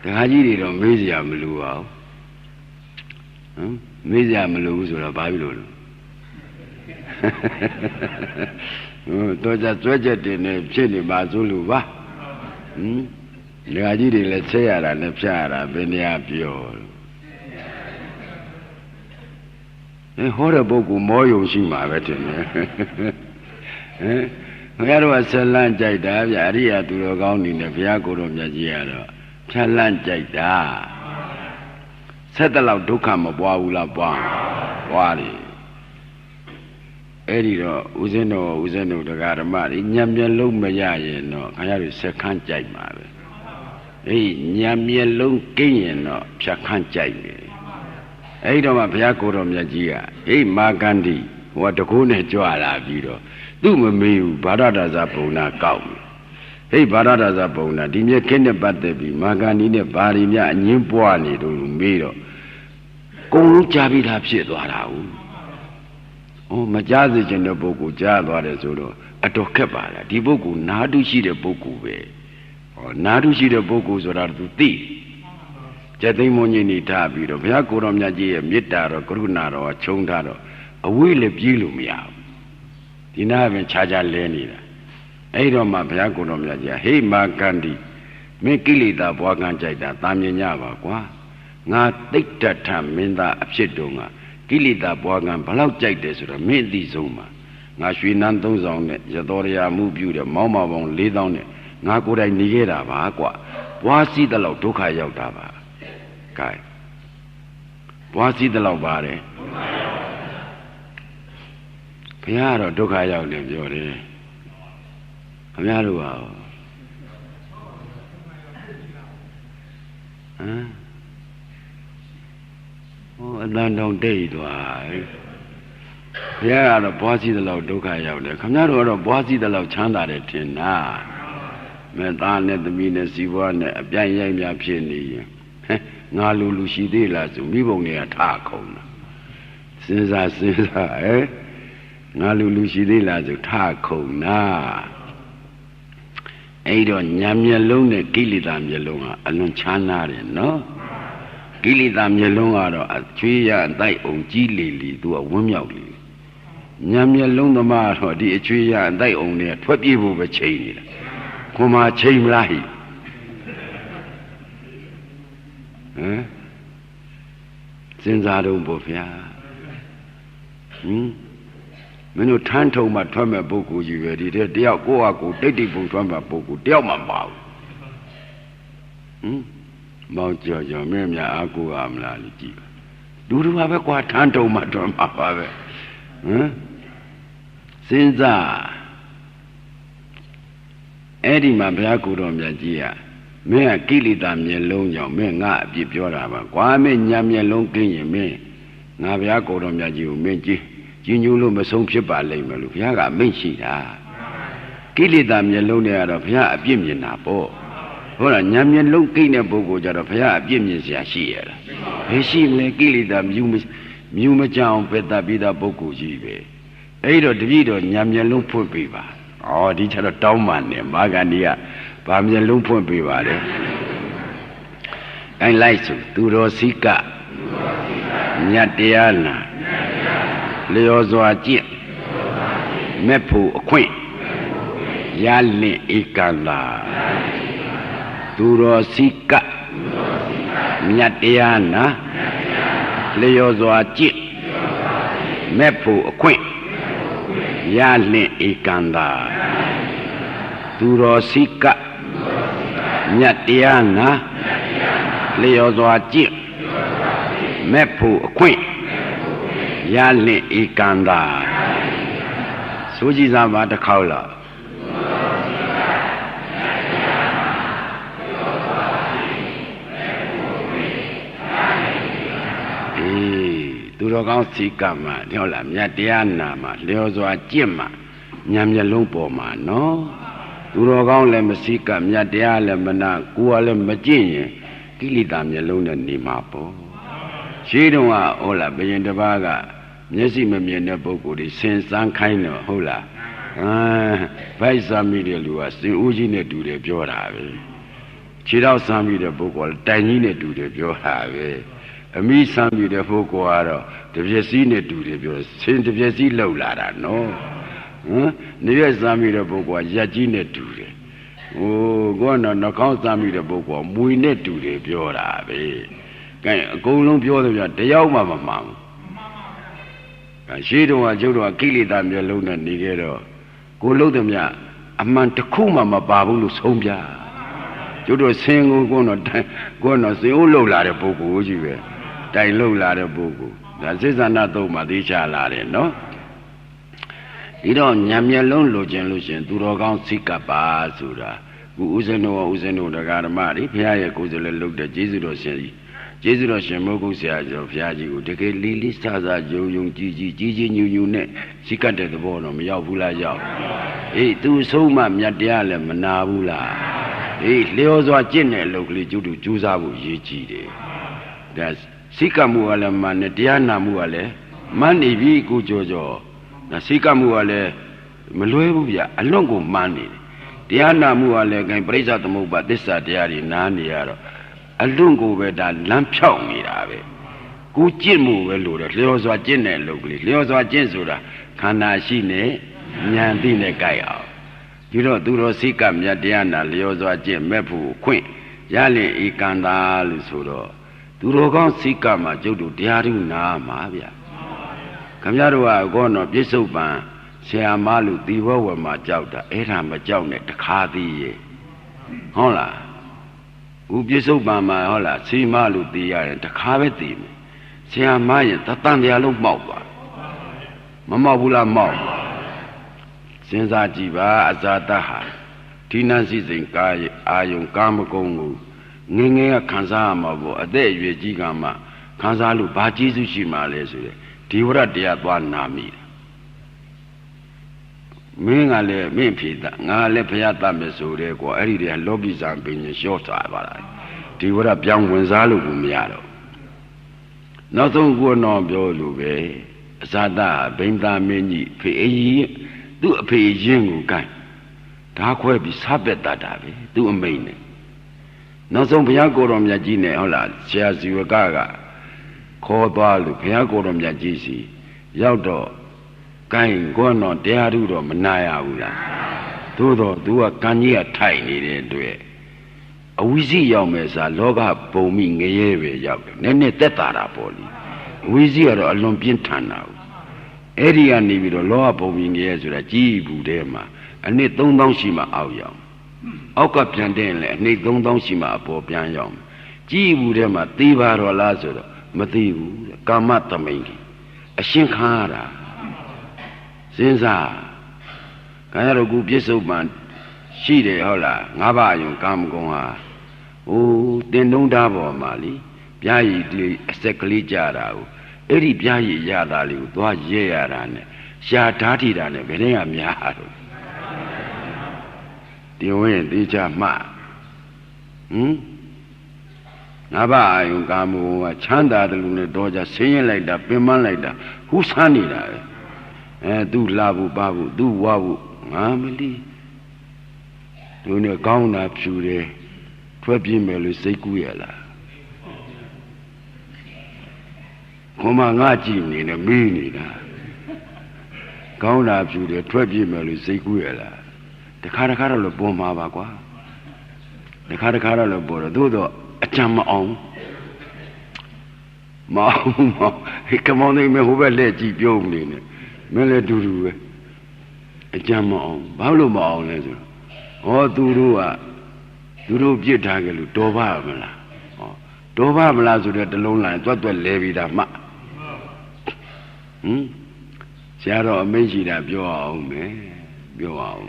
A: thằng gì đi đâu mấy giờ mà lù vào mấy giờ mà lù rồi là bao nhiêu lù tôiจะช่วยจะดีเนี่ยเช่นนี้มาสู้ลูกวะthằng gì đi là xe raเนี่ยphía ra bên đi biểu hỏi được bố cụ mỗi dùng gì mà vậy thế nghe rồi sẽ lan chạy đã bây giờ đi à tụi nó cao nhìn được phía cô đồng nhà gì à đó sẽ lan chạy đã sẽ ta làm đúng khám mà bỏ u là bỏ đi ấy đi đó uzen nó được cái mà đi nhắm nhắm lúc mà ra vậy nó cái gì sẽ khăn chạy mà ấy nhắm nhắm lúc kinh nghiệm nó sẽ khăn chạy ấy đó mà phía cô đồng nhà gì à ấy mà can đi và được cô này cho là gì đó tu mà mình bà đã ra bầu na cao ấy bà đã ra bầu na đi nghe cái này bắt được bị mà can đi này bà đi nghe nhìn bùa này đồ mấy đó công lúc cha bị tháp xịt vào đâu mà cha gì trên đó bố cụ cha vào đấy rồi đó ở đó khép vào đấy đi bố cụ nã đu xí để bố cụ về nã đu xí để bố cụ rồi đó tu tì cha thấy mọi người đi tháp bị đó phía cô đồng nhà gì biết ta rồi cô na rồi chống ta rồi ở quê lập gì luôn mày thì na bên cha cha lên đi ấy đó mà phía cô đồng nhà gì hey mà can đi mấy cái gì ta bỏ can chạy ta tam nhân nhà vào quá ngã tích trật tham mình ta áp chế đồ ngã cái gì ta bỏ can bao lâu chạy để rồi mình đi xong mà ngã suy nan tung xong này giờ tôi ra mua biểu để máu mà vòng lấy đau này ngã cô đây đi cái đó bà quá quá xí ta lâu thuốc khai giàu ta bà cái quá xí ta lâu bà đấy phía đó thuốc khai giàu này biểu đấy phía đó vào anh đang đây rồi phía đó quá xí ta lâu thuốc khai giàu này phía đó quá xí ta lâu chán ta đấy thiên na mình ta này tụi mình này xí vào này bây giờ mình phải đi ngã lù xí đấy là chúng mình bọn này thà không sinh ra ngã lù xí đấy là chúng thà không na ấy đó nhắm nhẹ luôn này kỹ lý tam nhẹ luôn à anh chán na đấy nó kỹ lý tam nhẹ luôn à đó chuyên gia đại ông chỉ lì tu ở vùng nhau lì nhắm nhẹ luôn đó mà thôi đi chuyên gia đại ông này thoát đi vô về chơi đi cô mà chơi lại sinh ra đâu bộ phía mình nói than thầu mà thoát mà bộ cụ gì vậy thì đeo cô à cụ tích đi vùng thoát mà bộ cụ đeo mà bảo bao giờ mấy nhà à cụ làm là gì đủ đủ phải qua than thầu mà thoát mà phải sinh ra ấy đi mà phải cụ đồng nhà gì à mấy kỹ lý tam nhẹ lông nhau mấy ngã bịပြောra mà quá mấy nhắm nhẹ lông kinh nghiệm mấy ngã phải cụ đồng nhà gì mấy chỉ nhiều lúc mà sốngဖြစ်bà lấy mà lúc phải cả mấy gì đó kỹ lý tam nhẹ lông này là phải biết nhìn nào bộ hoặc là nhắm nhẹ lông kinh nghiệm bộ cụ cho là phải biết nhìn sẽ gì là phải gì là kỹ lý tam nhiều mà chẳng phải ta biết ta bộ cụ gì vậy ấy rồi đi rồi nhắm nhẹ lông phun bị bà đi cho nó đau mà nè mà cái này à bà mình lung phun bị bà đấy anh lại số tu rô xí cả nhát tiền à leo doa chiết mẹ phụ khuyên giá lệ ikan là tu rô xí cả nhát tiền à leo doa chiết mẹ phụ khuyên giá lệ ikan là tu rô xí cả nhát tiền à leo doa chiết mẹ phụ khuyên giá lệ ikan là số gì ra mà đã khâu là တော်ကောင်းစိကမှာဟုတ်လားမြတ်တရားနာမှာလျော်စွာကြင့်မှာဉာဏ်မျက်လုံးပေါ်မှာနော်သူတော်ကောင်းလည်းမစိကမြတ်တရားလည်းမနာကိုယ်ကလည်းမကြင့်ရင်ကိလေသာမျက်လုံးနဲ့နေမှာပေါ့ရှိတော့ဟုတ်လားဘယင်တစ်ပါးကမျက်စိမမြင်တဲ့ပုဂ္ဂိုလ်တွေစင်စမ်းခိုင်းတော့ဟုတ်လားဗိုက်စားမိတဲ့လူကစင်ဦးကြီးနဲ့တူတယ်ပြောတာပဲခြေတော့စမ်းမိတဲ့ပုဂ္ဂိုလ်တိုင်ကြီးနဲ့တူတယ်ပြောတာပဲအမိစမ်းမိတဲ့ပုဂ္ဂိုလ်ကတော့တပြက်စီးနဲ့တူတယ်ပြောစင်တပြက်စီးလှုပ်လာတာနော်နေရစမ်းမိတဲ့ပုဂ္ဂိုလ်ကရက်ကြီးနဲ့တူတယ်ကိုကတော့နှာခေါင်းစမ်းမိတဲ့ပုဂ္ဂိုလ်မွေနဲ့တူတယ်ပြောတာပဲကဲအကုန်လုံးပြောတယ်ဗျတယောက်မှမမှန်ဘူးရှိတော့ကျုပ်တို့ကကိလေသာမျက်လုံးနဲ့နေခဲ့တော့ကိုလုံးတယ်မြအမှန်တစ်ခုမှမပါဘူးလို့ဆုံးပြကျုပ်တို့ဆင်းကိုကတော့စင်ဦးလှုပ်လာတဲ့ပုဂ္ဂိုလ်ကြီးပဲတိုင်လှုပ်လာတဲ့ပုဂ္ဂိုလ်ဒါစိစ္ဆနာသုံးမှာသိချလာတယ်နော်ဒီတော့ညံမျက်လုံးလိုချင်လို့ရှင်သူတော်ကောင်းစိတ်ကပ်ပါဆိုတာခုဦးဇင်းတို့တရားဓမ္မတွေဘုရားရဲ့ကိုယ်စလဲလှုပ်တဲ့ကျေးဇူးတော်ရှင်ကြီးကျေးဇူးတော်ရှင်မိုးကုတ်ဆရာကျော်ဘုရားကြီးကိုတကယ်လေးလေးစားစားယုံယုံကြည်ကြည်ညူညူနဲ့စိတ်ကပ်တဲ့သဘောတော့မရောက်ဘူးလားရောက်အေးသူဆုံးမမြတ်တရားလည်းမနာဘူးလားအေးလျော်စွာကျင့်တဲ့အလုပ်ကလေးကျုပ်တို့ကြိုးစားဖို့ရည်ကြည်တယ်ဒါစိတ်ကပ်မှုကလည်းမှန်တယ်တရားနာမှုကလည်းမှန်နေပြီကိုကြောဒါစိတ်ကပ်မှုကလည်းမလွဲဘူးဗျအလွန်ကိုမှန်နေတယ်တရားနာမှုကလည်းခင်ပြိဿသမုပ္ပါသစ္စာတရားတွေနားနေရတော့အလွန်ကိုပဲဒါလမ်းဖြောက်နေတာပဲကိုကျင့်မှုပဲလို့တယ်လျော်စွာကျင့်တဲ့အလုပ်ကလေးလျော်စွာကျင့်ဆိုတာခန္ဓာရှိနေဉာဏ်သိနဲ့ကြိုက်အောင်ဒီတော့သူတော်စိတ်ကမြတ်တရားနာလျော်စွာကျင့်မဲ့ဖို့ခွင့်ရလင်ဧကန္တာလို့ဆိုတော့သူတော်ကောင်းစိတ်ကမှာကျုပ်တို့တရားထုနာမှာဗျခင်ဗျားတို့ကကောတော့ပြစ္ဆုတ်ပံဆရာမလို့ဒီဘဝမှာကြောက်တာအဲ့ဒါမကြောက်နဲ့တခါသေးရဲ့ဟုတ်လားဥပြစ္ဆုတ်ပံမှာဟုတ်လားစီမလို့သိရတယ်တခါပဲသိမယ်ဆရာမရင်တန်တရားလုံးမှောက်သွားမမှောက်ဘူးလားမှောက်စဉ်းစားကြည့်ပါအဇာတဟာဒီနန်းစည်းစိမ်ကာယအာယုံကာမဂုဏ်ကိုငငယ်ကခံစားရမှာပေါ့အသက်အရွယ်ကြီးကမှခံစားလို့ဘာကျေးဇူးရှိမှလဲဆိုတဲ့ဒီဝရတရားသွားနာမိတယ်မင်းကလည်းမင်းဖြေတာငါလည်းဘုရားတတ်မယ်ဆိုတဲ့ကွာအဲ့ဒီတည်းလောကီဇာပင်ရှော့သွားပါလားဒီဝရပြောင်းဝင်စားလို့ကိုမရတော့နောက်ဆုံးကိုတော့ပြောလို့ပဲအဇာတဘိန်းသားမင်းကြီးဖေအကြီးသူ့အဖေရင်းကိုကိုင်းဓာခွဲပြီးစားပက်တတ်တာပဲသူ့အမိန်နဲ့နောက်ဆုံးဘုရားကိုယ်တော်မြတ်ကြီးနဲ့ဟုတ်လားဆရာဇီဝကခေါ်သွားလို့ဘုရားကိုယ်တော်မြတ်ကြီးစီရောက်တော့ကိုင်းကိုတော့တရားထုတော့မနာရဘူးလားသို့တော့သူကကံကြီးကထိုက်နေတဲ့အတွက်အဝိဇ္ဇရောက်မယ်စာလောကဘုံမိငရဲပဲရောက်တယ်နည်းနည်းသက်သာတာပေါ့လေအဝိဇ္ဇကတော့အလွန်ပြင်းထန်တာဘူးအဲ့ဒီကနေပြီးတော့လောကဘုံမိငရဲဆိုတာကြီးဘူးထဲမှာအနည်း3000ရှိမှအောက်ရောက်အောက်ကပြန်တဲ့လေအနည်း3000ရှိမှအပေါ်ပြန်ရောက်ကြီးဘူးထဲမှာသိပါတော့လားဆိုတော့မသိဘူးကာမသမိန်ကြီးအရှင်းခါရတာစဉ်းစားခါရတော့ခုပြစ္ဆုတ်ပံရှိတယ်ဟုတ်လားငါးပါးယုံကာမဂုဏ်ဟာတင်တုံးသားပေါ်မှာလीပြားရည်ဒီအဆက်ကလေးကြတာကိုအဲ့ဒီပြားရည်ရတာလေးကိုသွားရဲရတာနဲ့ရှာဓာတိတာနဲ့ဘယ်နဲ့ကများတော့ဒီဝင်ဒီချမှငါးပါးယုံကာမဂုဏ်ကချမ်းသာတယ်လို့နဲ့တော့ကြဆင်းရဲလိုက်တာပင်ပန်းလိုက်တာဟူးဆန်းနေတာပဲသူလာဖို့ပါဖို့သူဝါဖို့ငါမလီသူနဲ့ကောင်းတာဖြူတယ်ထွက်ပြေးမယ်လို့စိတ်ကူးရလားခေါမငါကြည့်နေတယ်မင်းနေတာကောင်းတာဖြူတယ်ထွက်ပြေးမယ်လို့စိတ်ကူးရလားတခါတော့လည်းပေါ်မှာပါကွာတခါတော့လည်းပေါ်တော့သို့တော့အချမ်းမအောင်ဟဲ့ကမောင်းနေမယ်ဟိုဘက်လက်ကြည့်ပြုံးနေတယ်မင်းလည်းတူပဲအကြမ်းမအောင်ဘာလို့မအောင်လဲဆိုတော့သူတို့ပြစ်ထားကြလို့တော်ပါမလားတော်ပါမလားဆိုတဲ့တလုံးလိုက်တွတ်လဲပြီးတာမှဆရာတော်အမိန့်ရှိတာပြောအောင်မယ်ပြောအောင်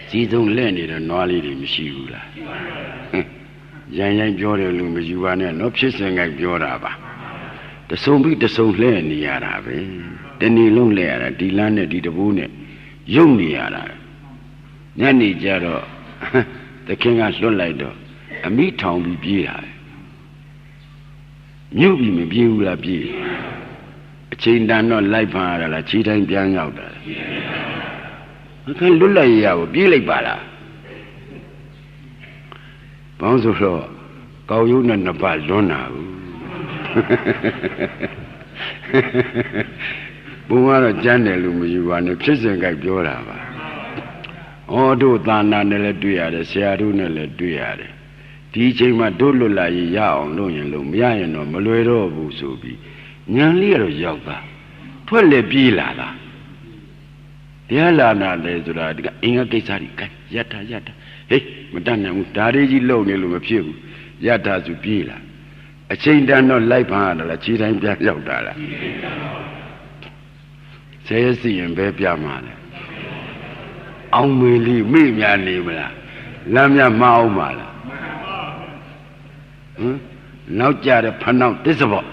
A: ကြီးဆုံးလက်နေတဲ့နွားလေးတွေမရှိဘူးလားရိုင်းပြောတယ်လို့မယူပါနဲ့နော်ဖြစ်စဉ်ကပြောတာပါ တဆုံပြီးတဆုံလှဲ့နေရတာပဲတနေ့လုံးလှဲ့ရတာဒီလမ်းနဲ့ဒီတဘူးနဲ့ယုံနေရတာညနေကျတော့သခင်ကလွတ်လိုက်တော့အမိထောင်ပြီးပြေးတာမြုပ်ပြီးမပြေးဘူးလားပြေးအချိန်တန်တော့လိုက်ဖန်ရတာလားခြေတိုင်းပြန်ရောက်တာအခါလွတ်လိုက်ရကိုပြေးလိုက်ပါလားဘောင်းဆိုတော့ကောက်ရုံနဲ့နှစ်ပတ်လွန်းတာဘူးဘုံကတော့ကြမ်းတယ်လို့မယူပါနဲ့ဖြစ်စဉ်ကြိုက်ပြောတာပါဩတို့သာနာနဲ့လည်းတွေ့ရတယ်ဆရာတို့နဲ့လည်းတွေ့ရတယ်ဒီအချိန်မှာတို့လွတ်လာရင်ရအောင်လုပ်ရင်လို့မရရင်တော့မလွယ်တော့ဘူးဆိုပြီးညာလေးကတော့ရောက်တာထွက်လေပြေးလာတာတရားလာနာလေဆိုတာဒီကအင်္ဂကိစ္စကြီးရတ္ထဟေးမတတ်နိုင်ဘူးဒါလေးကြီးလုံနေလို့မဖြစ်ဘူးရတ္ထဆိုပြေးလာအချိန်တန်တော့လိုက်ဖန်ရတာလားခြေတိုင်းပြန်ရောက်တာလားဆဲစီရင်ပဲပြမှာလဲအောင်မေလီမိများနေမလားလမ်းများမအောင်ပါလားနောက်ကြတဲ့ဖဏောက်တစ္ဆဘော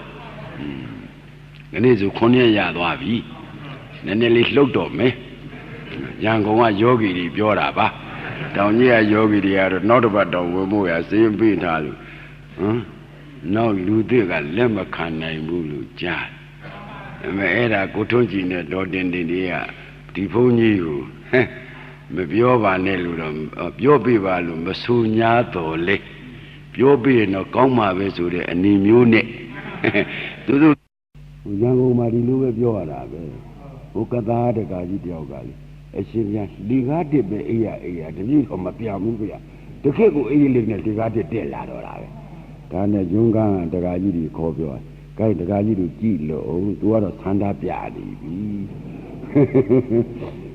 A: ခဏဆို9ရက်ရသွားပြီနည်းနည်းလေးလှုပ်တော့မယ်ရန်ကုန်ကယောဂီတွေပြောတာပါတောင်ကြီးကယောဂီတွေကတော့နောက်တစ်ပတ်တောင်ဝင်ဖို့ရစင်းပေးထားလို့နောက်လူတွေကလက်မခံနိုင်ဘူးလို့ကြားတယ်အဲ့ဒါကိုထွန်းကြည်နဲ့ဒေါ်တင်တင်တွေကဒီဘုန်းကြီးကိုမပြောပါနဲ့လို့တော့ပြောပြပါလို့မဆူညာတော်လေပြောပြရင်တော့ကောင်းမှာပဲဆိုတဲ့အနေမျိုးနဲ့သူတို့ရန်ကုန်မှာဒီလိုပဲပြောရတာပဲဟိုကသားတကာကြီးတယောက်ကလေအရှင်ပြန်ဒီကားတစ်ပဲအေးရတတိတော့မပြောင်းဘူးဗျာတခက်ကိုအေးလေးနဲ့ဒီကားတစ်တက်လာတော့တာပဲဒါနဲ့ဂျုံကန်းတကာကြီးတွေခေါ်ပြောဂိုက်တကာကြီးတို့ကြည့်လို့သူကတော့ဆန္ဒပြနေပြီ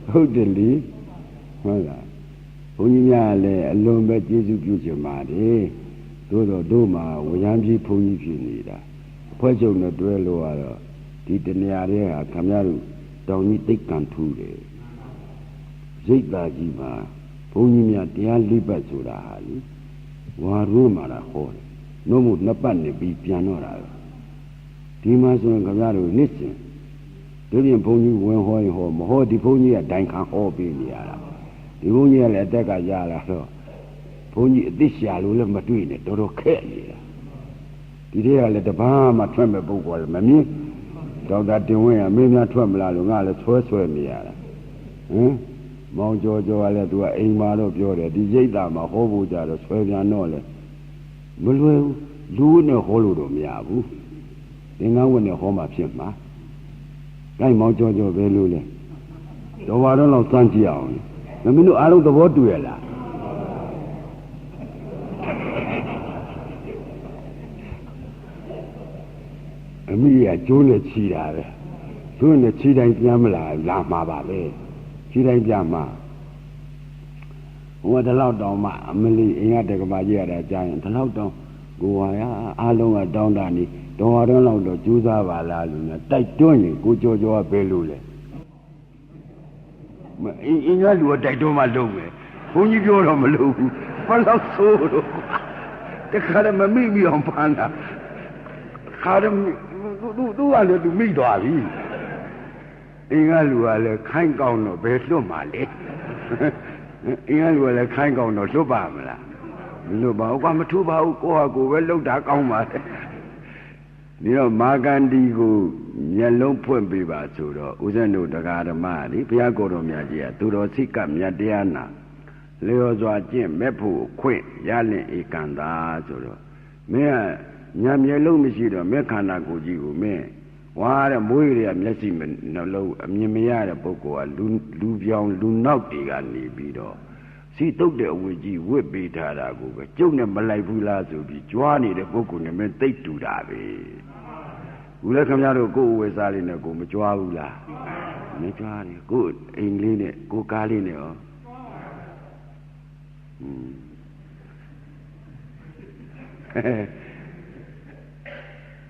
A: ဟုတ်တယ်လေဟုတ်လားဘုန်းကြီးများလည်းအလွန်ပဲကျေးဇူးပြုချင်ပါတယ်တို့မှာဝရမ်းကြီးဘုန်းကြီးဖြစ်နေတာအဖွဲ့ချုပ်နဲ့တွဲလို့ကတော့ဒီတနေရာတွေကခမရတို့တောင်ကြီးတိတ်ကန်ထူးတယ်ရိတ်သားကြီးမှာဘုန်းကြီးများတရား၄ပတ်ဆိုတာဟာလေဝါရုံးမှာဟောတယ်နှုတ်မှု2ပတ်နေပြီးပြန်တော့တာဒီမှာဆိုရင်ခမရတို့နေ့စဉ်ဒီပြင်ဘုန်းကြီးဝင်ဟောရင်ဟောမဟောဒီဘုန်းကြီးကဒိုင်ခံဟောပေးနေရတာဒီဘုန်းကြီးကလည်းအသက်ကရလာတော့ဘုန်းကြီးအသိရှာလို့လည်းမတွေ့နဲ့တော်တော်ခက်နေတာဒီတည်းကလည်းတပားမှထွက်မဲ့ပုဂ္ဂိုလ်မမြင်ဒေါက်တာတင်ဝင်းကမင်းများထွက်မလားလို့ငါလည်းဆွဲနေရတာမောင်ကျော်ကလည်းသူကအိမ်မှာတော့ပြောတယ်ဒီရိတ်တာမှာဟောဖို့ကြတော့ဆွဲပြန်တော့လေမလွယ်ဘူးလူနဲ့ဟောလို့တော့မရဘူးသင်္ကန်းဝတ်နဲ့ဟောမှဖြစ်မှာအဲမောင်ကျော်ပဲလို့လဲတော်ပါတော့လောက်စမ်းကြည့်အောင်မင်းတို့အားလုံးသဘောတူရလားအမိကကျိုးနဲ့ချီတာပဲကျိုးနဲ့ချီတိုင်းပြန်မလာမှာပါပဲချီတိုင်းပြန်မှာဟိုကဒီလောက်တောင်မှအမလီအင်္ဂတကမာကြီးရတာကြားရင်ဒီလောက်တောင်ကိုဟာရအားလုံးကတောင်းတနေတော်ဟာတော့လောက်တော့ကြိုးစားပါလားလို့နဲ့တိုက်တွန်းရင်ကိုကြောကပဲလို့လေအင်းကလူကတိုက်တွန်းမှလုပ်မယ်ဘုန်းကြီးပြောတော့မလုပ်ဘူးဘာလို့ဆိုတော့တခါတည်းမမိအောင်ဖမ်းတာခါတော့သူကလည်းသူမိသွားပြီအင်းကလူကလည်းခိုင်းကောင်းတော့ဘယ်လွတ်မှာလဲအင်းကလူကလည်းခိုင်းကောင်းတော့လွတ်ပါမလားမလွတ်ပါဘူးကွာမထူပါဘူးကိုဟာကိုပဲလှုပ်တာကောင်းပါလေဒီတော့မာကန်ဒီကိုမျက်လုံးဖွင့်ပေးပါဆိုတော့ဦးဇင်းတို့တရားဓမ္မလေဘုရားကိုယ်တော်မြတ်ကြီးကသူတော်စိတ်ကမြတ်တရားနာလျော်စွာကျင့်မဲ့ဖို့ခွင့်ရလင့်ဧကံသာဆိုတော့မင်းကညာမျက်လုံးမရှိတော့မဲ့ခန္ဓာကိုယ်ကြီးကိုမင်းဝါတဲ့မွေးတွေကမျက်စိနှလုံးအမြင်မရတဲ့ပုဂ္ဂိုလ်ကလူပြောင်လူနောက်တွေကနေပြီးတော့စီတုတ်တဲ့အဝတ်ကြီးဝတ်ပေးထားတာကိုပဲကျုပ်နဲ့မလိုက်ဘူးလားဆိုပြီးကြွားနေတဲ့ပုဂ္ဂိုလ်နဲ့မင်းသိပ်တူတာပဲဦးလည်းခင်ဗျားတို့ကိုယ်ဝေစားလေးနဲ့ကိုမကြွားဘူးလားမကြွားဘူးကိုအိမ်လေးနဲ့ကိုကားလေးနဲ့ရော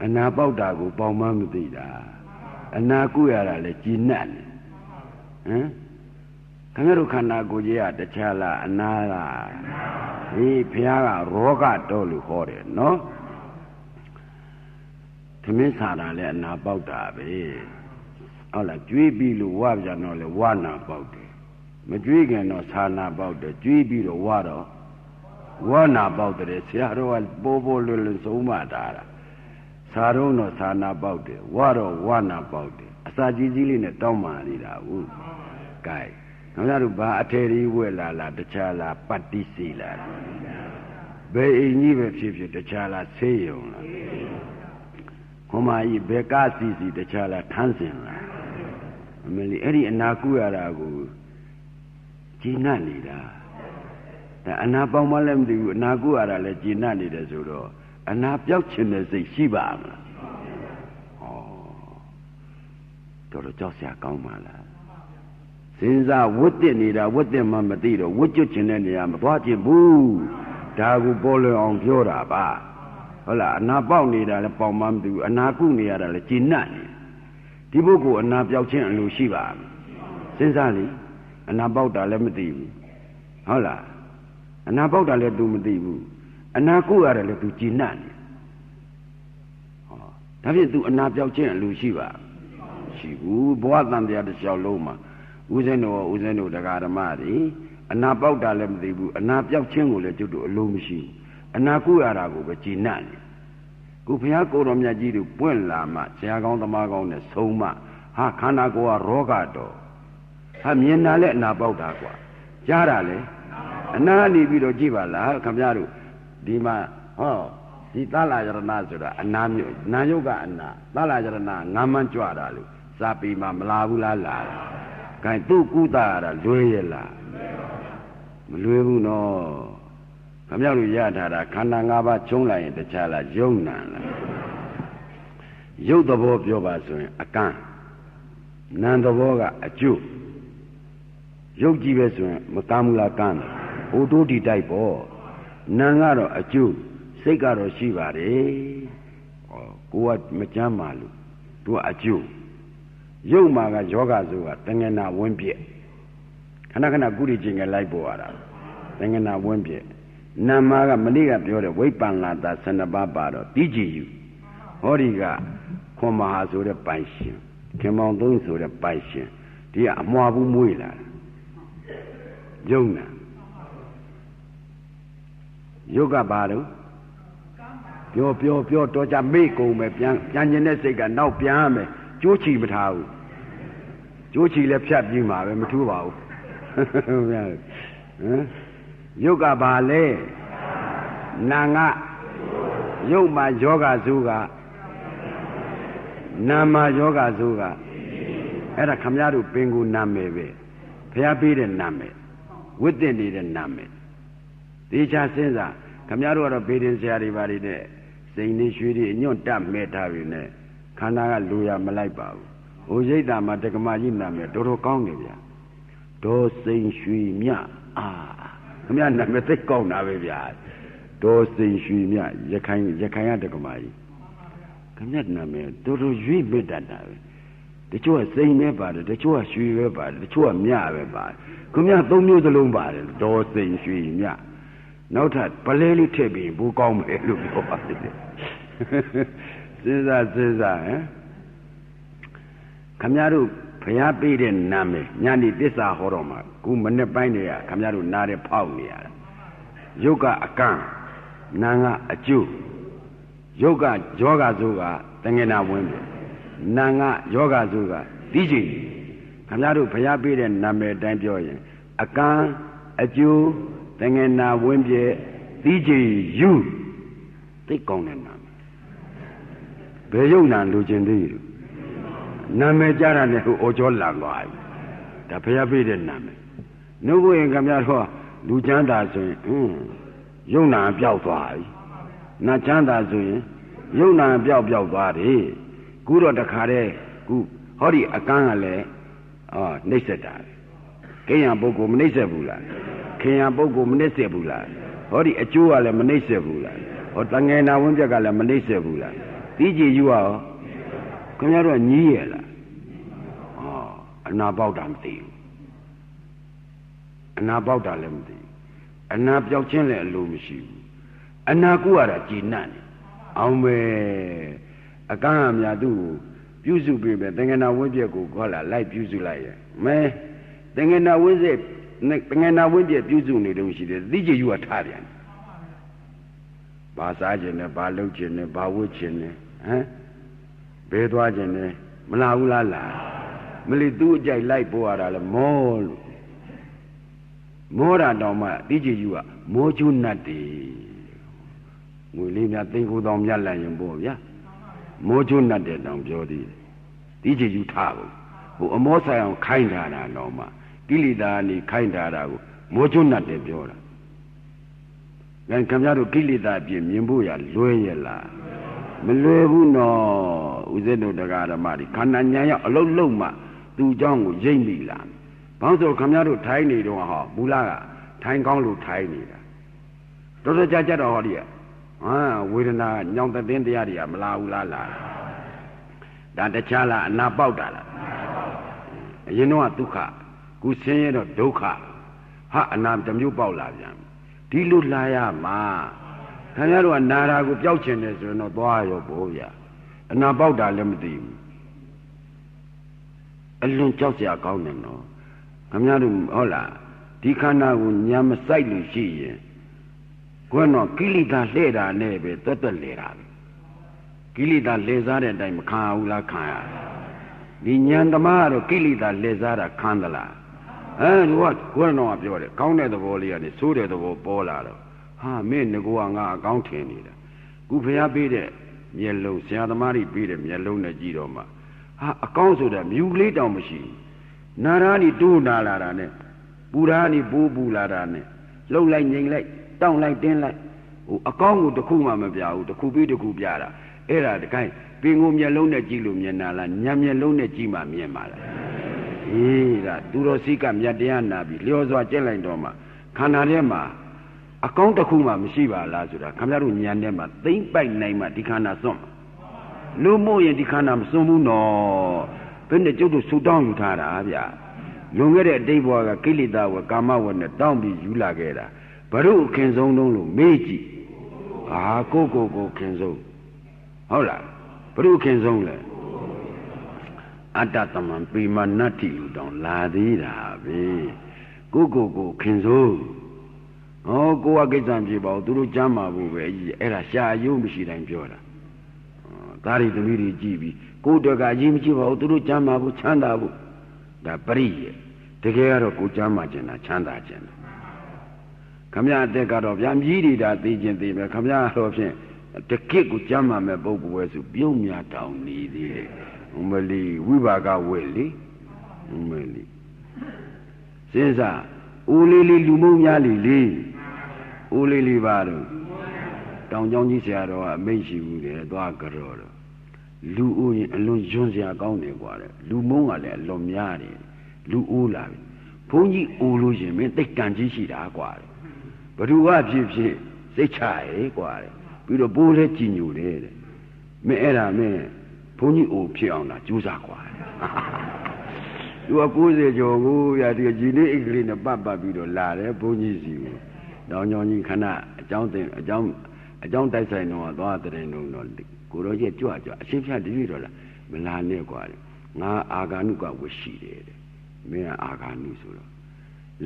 A: အနာပေါက်တာကိုပေါင်မမသိတာအနာကုရတာလဲကြည်နတ်နေခင်ဗျားတို့ခန္ဓာကိုယ်ကြီးကတခြားလားအနာလားဟေးဘုရားကရောဂတော့လို့ခေါ်တယ်နော် သမင်းစားတာလည်းအနာပေါက်တာပဲဟုတ်လားကျွေးပြီးလို့ဝါပြန်တော့လေဝါနာပေါက်တယ်မကျွေးခင်တော့ဆာနာပေါက်တယ်ကျွေးပြီးတော့ဝါတော့ဝါနာပေါက်တယ်ဆရာတော်ကပိုးပိုးလွယ်လွယ်ဆုံးမတာလားဆာတော့ဆာနာပေါက်တယ်ဝါတော့ဝါနာပေါက်တယ်အစာကြီးကြီးလေးနဲ့တောင်းမာနေတာဟုတ်ကဲခင်ဗျားတို့ဘာအထေရီဝဲလာတခြားလားပတ္တိစီလားဘယ်အိမ်ကြီးပဲဖြစ်ဖြစ်တခြားလားဆေးရုံလားဟိုမှာဤဘယ်ကစီတခြားလားထမ်းစင်လားအမေလီအဲ့ဒီအနာကုရတာကိုကျဉ်းနေတာဒါအနာပေါင်းမလည်းမသိဘူးအနာကုရတာလည်းကျဉ်းနေတယ်ဆိုတော့အနာပြောက်ချင်တဲ့စိတ်ရှိပါမလားတော်ကြောက်စရာကောင်းပါလားစဉ်းစားဝတ်တက်နေတာဝတ်တက်မှမသိတော့ဝတ်ကျွတ်ချင်တဲ့နေရာမသွားချင်ဘူးဒါကိုပေါ်လွင်အောင်ပြောတာပါဟုတ်လားအနာပေါက်နေတာလည်းပေါက်မှမသိဘူးအနာကုနေရတာလည်းကျဉ်းနေဒီပုဂ္ဂိုလ်အနာပြောက်ခြင်းအလိုရှိပါစဉ်းစားလေအနာပေါက်တာလည်းမသိဘူးဟုတ်လားအနာပေါက်တာလည်း तू မသိဘူးအနာကုရတယ်လည်း तू ကျဉ်းနေဟောဒါဖြင့် तू အနာပြောက်ခြင်းအလိုရှိပါရှိဘူးဘဝတန်တရားတစ်လျှောက်လုံးမှာဦးဇင်းတို့တရားဓမ္မတွေအနာပေါက်တာလည်းမသိဘူးအနာပြောက်ခြင်းကိုလည်းကျွတ်တို့အလိုမရှိဘူးအနာကုရတာကိုပဲကြည်နပ်နေခုဘုရားကိုယ်တော်မြတ်ကြီးတို့ပွင့်လာမှဆရာကောင်းသမားကောင်းနဲ့ဆုံးမဟာခန္ဓာကိုယ်ကရောဂတော်ဟာမြင်တာလည်းအနာပေါက်တာကွာကြားတာလည်းအနာနေပြီးတော့ကြည့်ပါလားခင်ဗျားတို့ဒီမှာဟောဒီသလယရဏဆိုတာအနာမျိုးနာယုတ်ကအနာသလယရဏငါမှန်းကြွတာလို့စာပေမှာမလာဘူးလားလာကဲသူ့ကုသရတာလွယ်ရဲ့လားမလွယ်ဘူးနော်ခင်ဗျားတို့ရထားတာခန္ဓာ၅ပါးချုံးလိုက်ရင်တခြားလားယုံနာလားရုပ်သဘောပြောပါဆိုရင်အကန့်နာမ်သဘောကအကျုပ်ရုပ်ကြည့်ပဲဆိုရင်မကမ်းဘူးလားကမ်းတယ်ဟိုတိုးဒီတိုက်ပေါ့နာမ်ကတော့အကျုပ်စိတ်ကတော့ရှိပါတယ်ဟောကိုကမကြမ်းပါလို့သူကအကျုပ်ရုပ်မှာကယောဂဆိုတာတငဏဝင်းပြက်ခဏခဏကုရိချင်းကလိုက်ပေါ်ရတာတငဏဝင်းပြက်နာမကမနေ့ကပြောတဲ့ဝိပ္ပန္လာတာ12ပါးပါတော့တိကြည်ယူဟောဒီကခွန်မဟာဆိုတဲ့ပိုင်ရှင်ခင်မောင်သုံးဆိုတဲ့ပိုင်ရှင်ဒီကအမွာဘူးမွေးလာယုံနာယုတ်ကပါတော့ပြောတော့ကြမေ့ကုန်မယ်ပြန်ကျင်တဲ့စိတ်ကနောက်ပြန်ရမယ်ကျိုးချီမထားဘူးကျိုးချီလည်းဖြတ်ပြီးမှာပဲမထူးပါဘူးဟမ်ယုတ်ကပါလေနာငါယုတ်မှာယောဂစုကနာမှာယောဂစုကအဲ့ဒါခမရတို့ပင်ကိုနာမယ်ပဲဘုရားပေးတဲ့နာမယ်ဝိတ္တနေတဲ့နာမယ်တေချာစဉ်းစားခမရတို့ကတော့ဘေးတင်ဆရာတွေပါတွေနဲ့စိန်နေရွှေတွေအညွန့်တက်မဲ့ထားပြီနဲ့ခန္ဓာကလူရမလိုက်ပါဘူးဟိုရိတ်တာမှာတက္ကမကြီးနာမယ်တော်တော်ကောင်းနေဗျာဒေါ်စိန်ရွှေမြခမရနာမည်သိကောင်းတာပဲဗျာဒေါ်စိန်ရွှေမြရခိုင်ရတက္ကမကြီးခမရနာမည်တော်တော်ရွေ့မြတ်တာပဲတချို့ကစိန်ပဲပါတယ်တချို့ကရွှေပဲပါတယ်တချို့ကမြပဲပါတယ်ခမရသုံးမျိုးစလုံးပါတယ်ဒေါ်စိန်ရွှေမြနောက်ထပ်ပလဲလေးထည့်ပြီးဘူကောင်းမယ်လို့ပြောပါတယ်စဉ်းစားဟမ်ခမရတို့ဘုရားပေးတဲ့နာမည်ညနေတစ္ဆာဟောတော်မှာခုမနေ့ပိုင်းတွေကခမရတို့နားတဲ့ဖောက်နေရတာယုတ်ကအကန့်နာငါအကျုပ်ယုတ်ကယောဂစုကတငဏဝင်းပြနာငါယောဂစုကတိကျင်ခမရတို့ဘုရားပေးတဲ့နာမည်အတိုင်းပြောရင်အကန့်အကျုပ်တငဏဝင်းပြတိကျင်ယူသိကောင်းတဲ့နာမည်ဘယ်ယုတ်နာလူချင်းသေးလို့နာမည်ကြတာနဲ့ဟိုအော်ကျော်လာသွားပြီဒါဘုရားပေးတဲ့နာမည်နှုတ်ကိုရင်ခင်ဗျားတို့လူချမ်းသာဆိုရင်ယုံနာပြောက်သွားပြီနာချမ်းသာဆိုရင်ယုံနာပြောက်သွားတယ်ခုတော့တခါတည်းခုဟောဒီအကန်းကလည်းနှိမ့်ဆက်တာကိညာပုဂ္ဂိုလ်မနှိမ့်ဆက်ဘူးလားခင်ညာပုဂ္ဂိုလ်မနှိမ့်ဆက်ဘူးလားဟောဒီအကျိုးကလည်းမနှိမ့်ဆက်ဘူးလားဟောတငယ်နာဝင်းပြက်ကလည်းမနှိမ့်ဆက်ဘူးလားတိကြည်ယူရောခင်ဗျားတို့ညီးရလားအနာပေါက်တာမသိဘူးအနာပေါက်တာလည်းမသိဘူးအနာပြောက်ခြင်းလည်းအလိုမရှိဘူးအနာကုရတာကြည်နတ်နေအောင်ပဲ အကန့်အမြသူ့ကိုပြုစုပေးမယ်သင်္ကနာဝိပ္ပယကိုခေါ်လာလိုက်ပြုစုလိုက်ရဲ့မဲသင်္ကနာဝိပ္ပယပြုစုနေတုန်းရှိတယ်သိကြယူကထားပြန်ဘာစားခြင်းနဲ့ဘာလုပ်ခြင်းနဲ့ဘာဝတ်ခြင်းနဲ့ဟမ်ဘယ်သွားခြင်းနဲ့မလာဘူးလားလာမလီသူ့အကြိုက်လိုက်ပို့ရတာလဲမောလို့မောတာတောင်မှသိကြယူကမောကျွနတ်တယ်ငွေလေးများသိန်း9000မြတ်လိုက်ရင်ပေါ့ဗျာမောကျွနတ်တယ်တောင်ပြောသေးတယ်သိကြယူထားဘူးဟိုအမောဆိုင်အောင်ခိုင်းထားတာတော့မှကိလေသာနေခိုင်းထားတာကိုမောကျွနတ်တယ်ပြောတာงั้นခင်ဗျားတို့ကိလေသာအပြည့်မြင်ဖို့ရလွဲရဲ့လားမလွယ်ဘူးနော်ဥစ္စေတို့တရားဓမ္မတွေခန္ဓာဉာဏ်ရောက်အလုံးလုံးမှသူ့เจ้าကိုရိမ့်မိလာဘာလို့ဆိုခင်ဗျားတို့ထိုင်းနေတော့ဟောမူလကထိုင်းကောင်းလို့ထိုင်းနေတာတော်တော်ကြာတော့ဟောဒီဟာဝေဒနာညောင်တဲ့တင်းတရားတွေကမလာဘူးလားလာဒါတခြားလားအနာပေါက်တာလားအရင်တော့ဒုက္ခခုဆင်းရဲတော့ဒုက္ခဟာအနာတစ်မျိုးပေါက်လာပြန်ဒီလိုလာရမှာခင်ဗျားတို့ကနာတာကိုပျောက်ချင်တယ်ဆိုရင်တော့သွားရောပေါ့ဗျာအနာပေါက်တာလည်းမသိဘူးအလွန်ကြောက်စရာကောင်းတယ်နော်ခင်ဗျားတို့ဟုတ်လားဒီခန္ဓာကိုညာမဆိုင်လို့ရှိရင်ကိုယ်တော့ကိလေသာလှဲ့တာနဲ့ပဲတွတ်တွတ်လဲတာပဲကိလေသာလဲစားတဲ့အတိုင်းမခံဘူးလားခံရဒီဉာဏ်သမားကတော့ကိလေသာလဲစားတာခံသလားသူကကိုယ်တော့ပြောတယ်ကောင်းတဲ့သဘောလေးကနေဆိုးတဲ့သဘောပေါ်လာတော့ဟာမင်းငကိုကငါအကောင်းထင်နေတာခုဖျားပေးတဲ့မျက်လုံးဆရာသမားကြီးပေးတဲ့မျက်လုံးနဲ့ကြည့်တော့မှဟာအကောင်းဆိုတာမြူကလေးတောင်မရှိဘူးနာရာนี่တိုးနာလာတာနဲ့ပူရာนี่ပိုးပူလာတာနဲ့လှုပ်လိုက်ငိမ်လိုက်တောင့်လိုက်တင်းလိုက်ဟိုအကောင်းကိုတစ်ခုမှမပြဘူးတစ်ခုပြီးတစ်ခုပြတာအဲ့ဒါတကိုင်းပင်ကိုမျက်လုံးနဲ့ကြည့်လို့မြင်တာလားညံမျက်လုံးနဲ့ကြည့်မှမြင်ပါလားအေးဒါသူတော်စိကမြတ်တရားနာပြီးလျောစွာကျင့်လိုက်တော့မှခန္ဓာထဲမှာအကောင်းတစ်ခုမှမရှိပါလားဆိုတာခင်ဗျားတို့ဉာဏ်ထဲမှာသိမ့်ပိုက်နိုင်မှဒီခန္ဓာစွန့်လူမို့ရင်ဒီခန္ဓာမစွန့်ဘူးနော်ဘယ်နဲ့ကျုပ်တို့ဆူတောင်းယူထားတာဗျာလွန်ခဲ့တဲ့အတိတ်ဘဝကကိလေသာဝကာမဝနဲ့တောင်းပြီးယူလာခဲ့တာဘရုခင်ဆုံးတုံးလို့မေးကြည့်ဟာကိုခင်ဆုံးဟုတ်လားဘရုခင်ဆုံးလဲအတ္တသမံပိမနတ္တိလူတောင်လာသေးတာပဲကိုခင်ဆုံးဟောကိုကကိစ္စပြေပါဘူးသူတို့ကြမ်းမှာဘူးပဲအဲ့ဒါရှာအယုံမရှိတိုင်းပြောတာသားရီသမီးတွေကြည့်ပြီးကိုတကအရေးမကြည့်ပါဘူးသူတို့ကြမ်းမှာဘူးချမ်းသာဘူးဒါပရိယေတကယ်ကတော့ကိုကြမ်းမှာကျင်တာချမ်းသာကျင်တယ်ခမရအတက်ကတော့ဗျာမြည်တွေဒါသိချင်းသိမယ်ခမရတော့ဖြင့်တကိတ်ကိုကြမ်းမှာမဲ့ပုဂ္ဂိုလ်ပဲဆိုပြုံးမြတောင်နေသေးတယ်မလီဝိပါကဝဲလေမလီစဉ်းစားဦးလေးလူမုံများလေဦးလေးပါတော့တောင်ကျောင်းကြီးဆရာတော်ကအမိတ်ရှိဘူးတယ်သွားကြတော့လူဦးရင်အလွန်ယွန်းစရာကောင်းတယ်กว่าတယ်လူမုံကလည်းအလွန်များတယ်လူဦးလာပြီဘုန်းကြီးဦးလို့ရှင်မင်းတိတ်တန်ကြီးရှိတာกว่าတယ်ဘ누구ကဖြစ်စိတ်ချရဲกว่าတယ်ပြီးတော့ပိုးလဲကြည်ညိုတယ်တဲ့မင်းအဲ့ဒါမင်းဘုန်းကြီးဦးဖြစ်အောင်လားကြိုးစားกว่าသူက90ကျော်ကိုရဒီကြည်လေးအိတ်ကလေးနဲ့ပတ်ပြီးတော့လာတယ်ဘုန်းကြီးစီကိုတောင်ကျောင်းကြီးခဏအကြောင်းတိုက်ဆိုင်တော့သွားတဲ့တုန်းတော့ကိုရောရဲ့ကြွအရှင်းဖြတ်တည်းတော့လားမလာနဲ့กว่าငါအာဂန္ဓုကဝရှိတယ်တဲ့မင်းအာဂန္ဓုဆိုတော့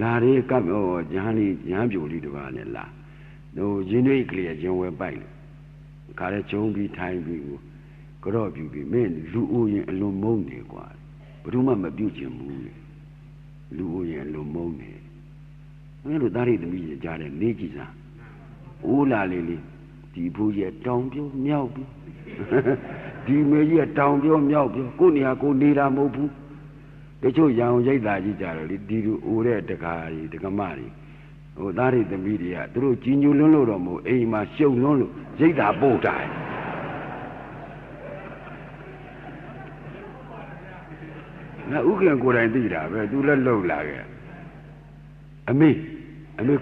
A: လာရဲကပ်ဂျဟန်လေးရဟန်းပြိုလေးတစ်ပါးနဲ့လာတို့ရင်းနှီးကလေးရင်ဝဲပိုက်လေခါလဲကျုံပြီးထိုင်းပြီးကိုကြော့ပြူပြီးမင်းလူဦးရင်အလွန်မုန်းတယ်กว่าဘယ်သူမှမပြုတ်ချင်ဘူးလေလူဦးရင်အလွန်မုန်းတယ်မင်းတို့သားရိသမီးကြီးကြားတယ်နေကြည့်စားအိုးလာလေးဒီဘူးရဲ့တောင်ပြောမြောက်ပြောဒီမေကြီးကတောင်ပြောမြောက်ပြောကိုနေရာကိုနေတာမဟုတ်ဘူးတချို့ရအောင်ရိတ်တာကြီးကြတယ်လေဒီလိုအိုတဲ့တကားကြီးတကမကြီးဟိုသားရိသမီးတွေကသူတို့ကြီးညိုလွန်းလို့တော့မဟုတ်အိမ်မှာရှုံလွန်းလို့ရိတ်တာပို့တာငါဥက္ကံကိုယ်တိုင်သိတာပဲသူလည်းလှုပ်လာခဲ့အမေ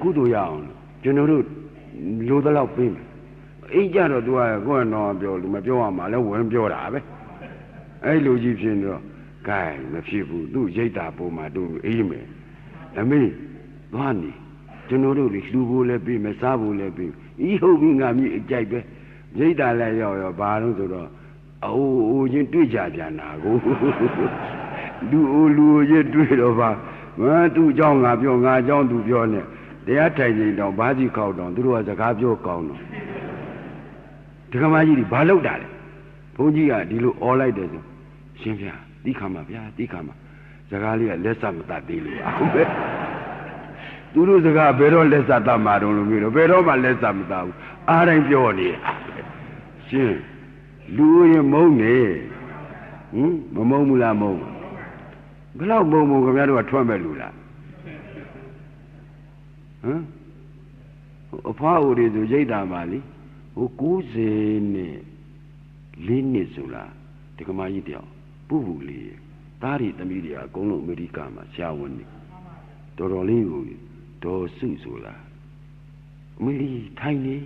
A: ကုသိုလ်ရအောင်ကျွန်တော်တို့လိုသလောက်ပေးမယ်အိတ်ကြတော့သူကကိုယ်တော့ပြောလို့မပြောရမှာလဲဝင်ပြောတာပဲအဲ့လိုကြီးဖြစ်တော့ဂိုင်းမဖြစ်ဘူးသူ့ရိတ်တာပုံမှာတို့အေးမယ်အမေသွားနေကျွန်တော်တို့လူဖို့လည်းပြီးမစားဖို့လည်းပြီးဤဟုတ်ပြီငါမြည်အကြိုက်ပဲရိတ်တာလည်းရောက်ဘာလို့ဆိုတော့ အိုချင်းတွေ့ကြပြန်တာကိုလူချင်းတွေ့တော့ပါသူ့เจ้าငါပြောငါเจ้าသူပြောနေတရားထိုင်နေတော့ဘာစီခောက်တော့သူတို့ကစကားပြောကောင်းတော့ဒကမကြီးဘာလုပ်တာလဲဘုန်းကြီးကဒီလိုអော်လိုက်တယ်ဆိုရှင်ဗျာတိခါမှာဗျာတိခါမှာစကားလေးကလက်စမတတ်သေးလို့အခုပဲသူတို့စကားဘယ်တော့လက်စတတ်မှာတော့လို့မျိုးတော့ဘယ်တော့မှလက်စမတတ်ဘူးအားတိုင်းပြောနေတာရှင်လူရင်မုန်းနေမမုန်းဘူးလားမုန်းဘယ်လောက်မုန်းခင်ဗျားတို့ကထွက်မဲ့လူလားအဖွားဦးတွေဆိုရိတ်တာပါလေဟို90နဲ့4နှစ်ဆိုလားဒကမကြီးတယောက်ပူလေးသားရီသမီးတွေအကုန်လုံးအမေရိကမှာရှားဝင်နေတော်တော်လေးကိုဒေါ်စုဆိုလားအမေရိထိုင်နေ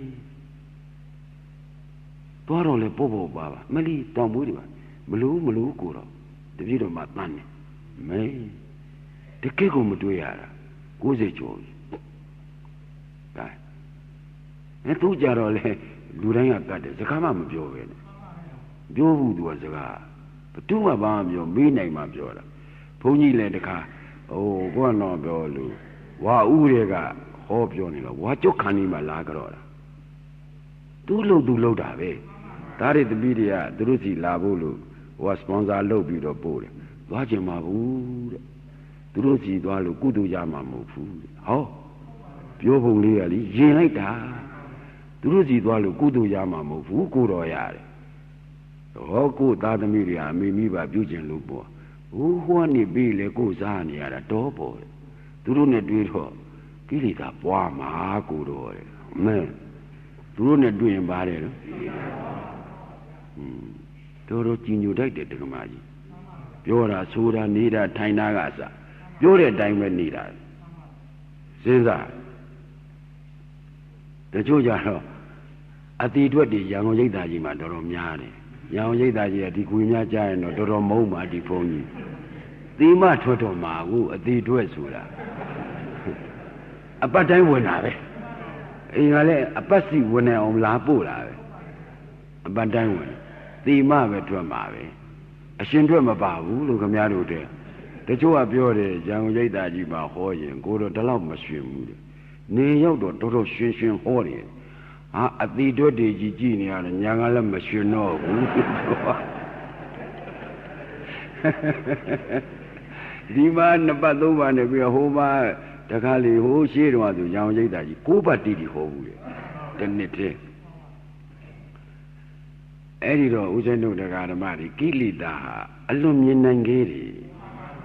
A: သွားတော့လေပေါ့ပေါ့ပါအမေရိတောင်မွေးတွေပါမလို့ကိုတော့တပြည့်တော့မှတန်းနေမဲတကယ့်ကိုမတွေ့ရတာ90ကျော်ပြီဒါသူကြတော့လေလူတိုင်းကကတ်တယ်စကားမှမပြောပဲနဲ့ပြောဘူးသူကစကားဘသူမှဘာမှပြောမေးနိုင်မှပြောတာဘုန်းကြီးလည်းတခါကိုကတော့ပြောလို့ဝါဥတွေကဟောပြောနေတော့ဝါကြောက်ခံနေမှလာကြတော့တာသူ့လို့တာပဲဒါတွေတပည့်တွေကသူတို့စီလာဖို့လို့ဟိုကစပွန်ဆာလုပ်ပြီးတော့ပို့တယ်သွားကြမှာဘူးတဲ့သူတို့စီသွားလို့ကုသိုလ်ရမှာမဟုတ်ဘူးတဲ့ဟောပြောပုံလေးကလေရင်လိုက်တာသူတို့စီသွားလို့ကုသိုလ်ရမှာမဟုတ်ဘူးကိုတော်ရတယ်ဟောကိုသားသမီးတွေကအမေမိပါပြုကျင်လို့ပေါ့ဟိုကနေပြီးလေကိုစားနေရတာတော့ပေါ့သူတို့နဲ့တွေ့တော့ကိလေသာပွားမှာကိုတော်တယ်မဲသူတို့နဲ့တွေ့ရင်ပါတယ်နော်တော်ကြည်ညိုတိုက်တယ်ဒကမကြီးပြောတာဆိုတာနေတာထိုင်တာကစပြောတဲ့အတိုင်းပဲနေတာစဉ်းစားတချို့ကြတော့အတိအတွက်တွေရန်ကုန်ရိပ်သာကြီးမှာတော်တော်များတယ်ရန်ကုန်ရိပ်သာကြီးကဒီခွေများကြားရင်တော့တော်တော်မုန်းပါဒီဖုန်းကြီးသီမထွက်တော်မှာကိုအတိအတွက်ဆိုတာအပတ်တိုင်းဝင်တာပဲအိမ်ကလည်းအပတ်စီဝင်နေအောင်လာပို့တာပဲအပတ်တိုင်းဝင်သီမပဲထွက်မှာပဲအရှင်ထွက်မပါဘူးလို့ခင်ဗျားတို့တဲ့တချို့ကပြောတယ်ရန်ကုန်ရိပ်သာကြီးမှာဟောရင်ကိုတော့ဒီလောက်မရှင်ဘူးတဲ့နေရောက်တော့တော်တော်ရှင်ဟောတယ်ဟာအတိတွက်တွေကြီးကြည့်နေရတယ်ညာကလည်းမရှင်တော့ဘူးဒီမှာ2ပတ်3ပတ်နဲ့ပြီးဟိုမှာတခါလေဟိုရှေ့တော့ဆိုရန်ကုန်ရိပ်သာကြီး9ပတ်တိတိဟောဘူးလေတနှစ်တည်းအဲ့ဒီတော့ဦးဇင်းတို့တရားဓမ္မတွေကိလေသာဟာအလွန်မြင်နိုင်ခဲ့တယ်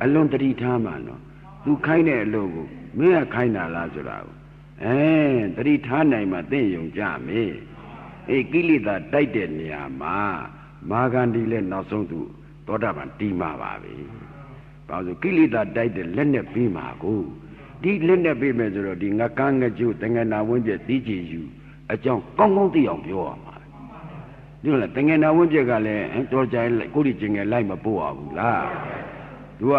A: အလွန်တတိထားမှနော်သူခိုင်းတဲ့အလုပ်ကိုမင်းကခိုင်းတာလားဆိုတာကိုတတိထားနိုင်မှသိယုံကြမယ်ကိလေသာတိုက်တဲ့နေရာမှာမာဂန္ဒီလည်းနောက်ဆုံးသူသောတာပန်တီးမှာပါပဲဘာလို့ကိလေသာတိုက်တဲ့လက်နဲ့ပြီးမှာကိုဒီလက်နဲ့ပြီးမယ်ဆိုတော့ဒီငကန်းငကျုတငနာဝင်းပြသိကြည်ယူအကြောင်းကောင်းကောင်းသိအောင်ပြောရမှာဒီလိုလားတငနာဝင်းပြကလည်းတော်ကြိုင်ကိုဒီကျင်ငယ်လိုက်မပို့ရဘူးလားသူက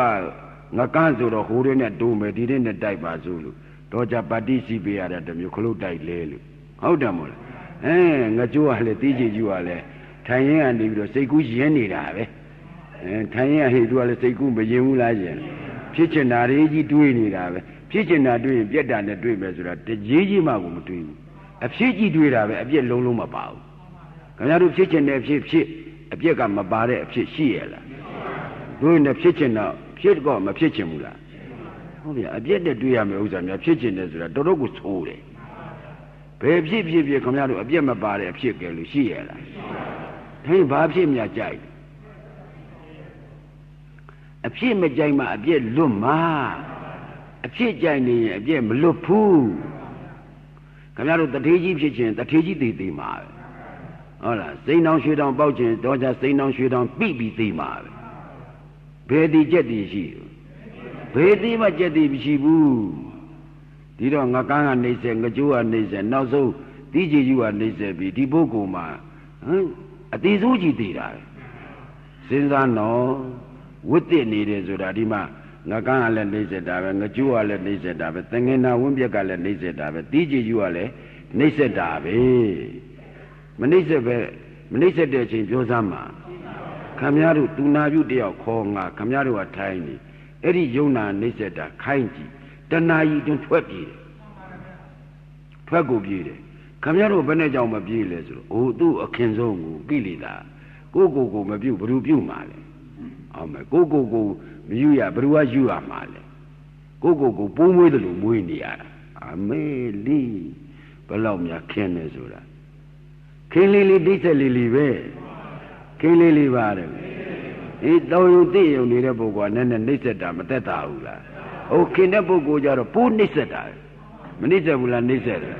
A: ငကန်းဆိုတော့ဟိုတွေနဲ့တိုးမယ်ဒီတွေနဲ့တိုက်ပါဆိုလို့တော့ကြပါတိစီပေးရတဲ့တမျိုးခလုတ်တိုက်လဲလို့ဟုတ်တယ်မို့လားငကျိုးကလည်းသိကြည်ယူကလည်းထိုင်ရင်ကနေပြီးတော့စိတ်ကူးရင်းနေတာပဲထိုင်ရင်ဟေ့သူကလည်းစိတ်ကူးမရင်ဘူးလားရှင်ဖြစ်ချင်တာတွေကြီးတွေးနေတာပဲဖြစ်ချင်တာတွေးရင်ပြက်တာနဲ့တွေးမယ်ဆိုတာတကြီးကြီးမှကိုမတွေးဘူးအဖြစ်ကြီးတွေးတာပဲအပြက်လုံးမပါဘူးခင်ဗျားတို့ဖြစ်ချင်တဲ့အဖြစ်အပြက်ကမပါတဲ့အဖြစ်ရှိရလားတို့ရင်ဖြစ်ချင်တော့ဖြစ်တော့မဖြစ်ချင်ဘူးလားဟုတ်ပြီအပြက်နဲ့တွေးရမယ်ဥစ္စာများဖြစ်ချင်တယ်ဆိုတာတော်တော်ကိုဆိုးတယ်ဘယ်ဖြစ်ခင်ဗျားတို့အပြက်မပါတဲ့အဖြစ်ကဲလို့ရှိရလားဒါရင်ဘာဖြစ်များကြိုက်အဖြစ်မကြိုက်မှအပြက်လွတ်မှာအဖြစ်ကြိုက်နေရင်အပြက်မလွတ်ဘူးခင်ဗျားတို့တထေးကြီးဖြစ်ခြင်းတထေးကြီးသေးမှာပဲဟုတ်လားစိန်တောင်ရွှေတောင်ပေါက်ခြင်းတော့ကြစိန်တောင်ရွှေတောင်ပြီးပြီးသေးမှာပဲဘယ်ဒီကြက်ဒီရှိဘယ်ဒီမှကြက်ဒီမရှိဘူးဒီတော့ငကန်းကနေဆက်ငကြိုးကနေဆက်နောက်ဆုံးတိကြည်ယူကနေဆက်ပြီးဒီပုဂ္ဂိုလ်မှာအတိဆိုးကြီးသေးတာစဉ်းစားနော်ဝိတ္တနေတယ်ဆိုတာဒီမှာငကန်းကလည်းနေဆက်တာပဲငကြိုးကလည်းနေဆက်တာပဲသင်္ကေနဝင်းပြက်ကလည်းနေဆက်တာပဲတိကြည်ယူကလည်းနေဆက်တာပဲမနှိမ့်ဆက်တဲ့အချိန်ပြောစမ်းမှာ Kamiaru, Tunabu de Konga, Kamiaru are tiny. Eddie Yona Niseta, Kainji, Danai don't twebby. Twago beauty. Kamiaru Benejama Biles, oh, do a Kenzongo, Billy da. Go, Mabu, Brubu Male. Oh, my go, Muya, Brua, you are Male. Go, boom with the Muinia. Ameli, Palomia Kenezura. Kelly did a lily way. Kelly Vare. It though you did only a book and then Niseta, Matata. Oh, Kinabogo, you're a poor Niseta. Manita will Niseta.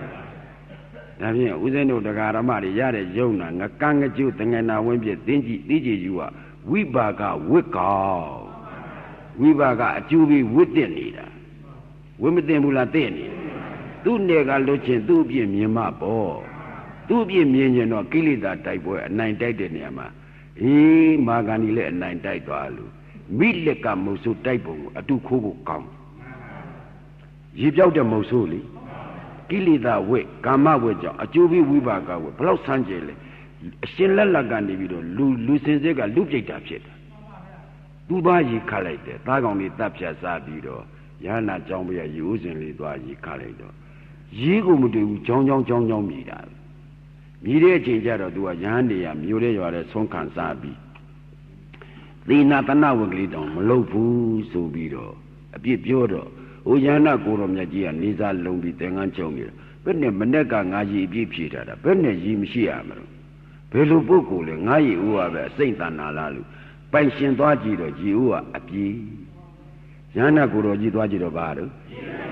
A: Now, within the Garamari, Yara Jonah, Nakanga Jut, and I went to DJ you are. We baga wickow. We baga Jubi within it. Women them will attend. Tu nega lochin, tu be me ma bo. Tu be me no killing that type of 9 died in Yama. E Magani let 9 died to Alu. Mileka Mosu type of two Kogo come. Jib out the Mosuli. Killing that way, come out with a Jubi Wibaga with Plow Sanjele. Shinla Lagani video, Lucenzega, Lupita shit. Dubaji collected, Tagoni Tapsha Sabido. Yana Jambia using Lidwaji Kaledo. Jigo Mudu, Jong Mida. Media changer do a Yandia, Mure or a Sonkan Sabi. The Natana Wiglidon, Lopu, Subido, a bit Biodo, Uyana Gorom Yaji and Niza Lumbi Tengan Chomir, Benne Menega Naji Bipita, Benne Jim Shiamro. Pelubuku, Nai Uava, Saint Analalu, Pension Dwajido, Jiua, Api. Yana Guroji Dwajido Baru,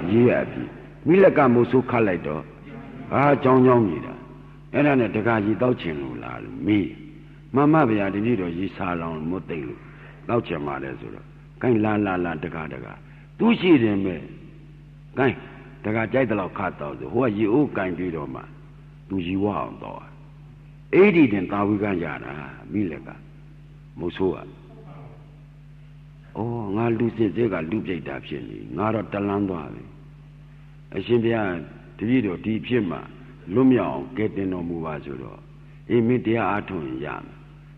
A: Yapi. Milaka Musu Kaledo, Jong Mida. And then the Gaji Dauchin, me. Mamma Via the video ye salon Motelu, Daucha Madezura, Kain La Degadaga. Do she them me? Kain, the Gajadalo Kato, who are you, Kain Vidoma? Do you want door? 80 then Tawigana, Milaka, Musua. Oh, Nalusi Zega Lupe Dapshin, not a Talando. I should be a video deep shimmer. Lumia getting no Muvazuro. Immediate Aton Yam.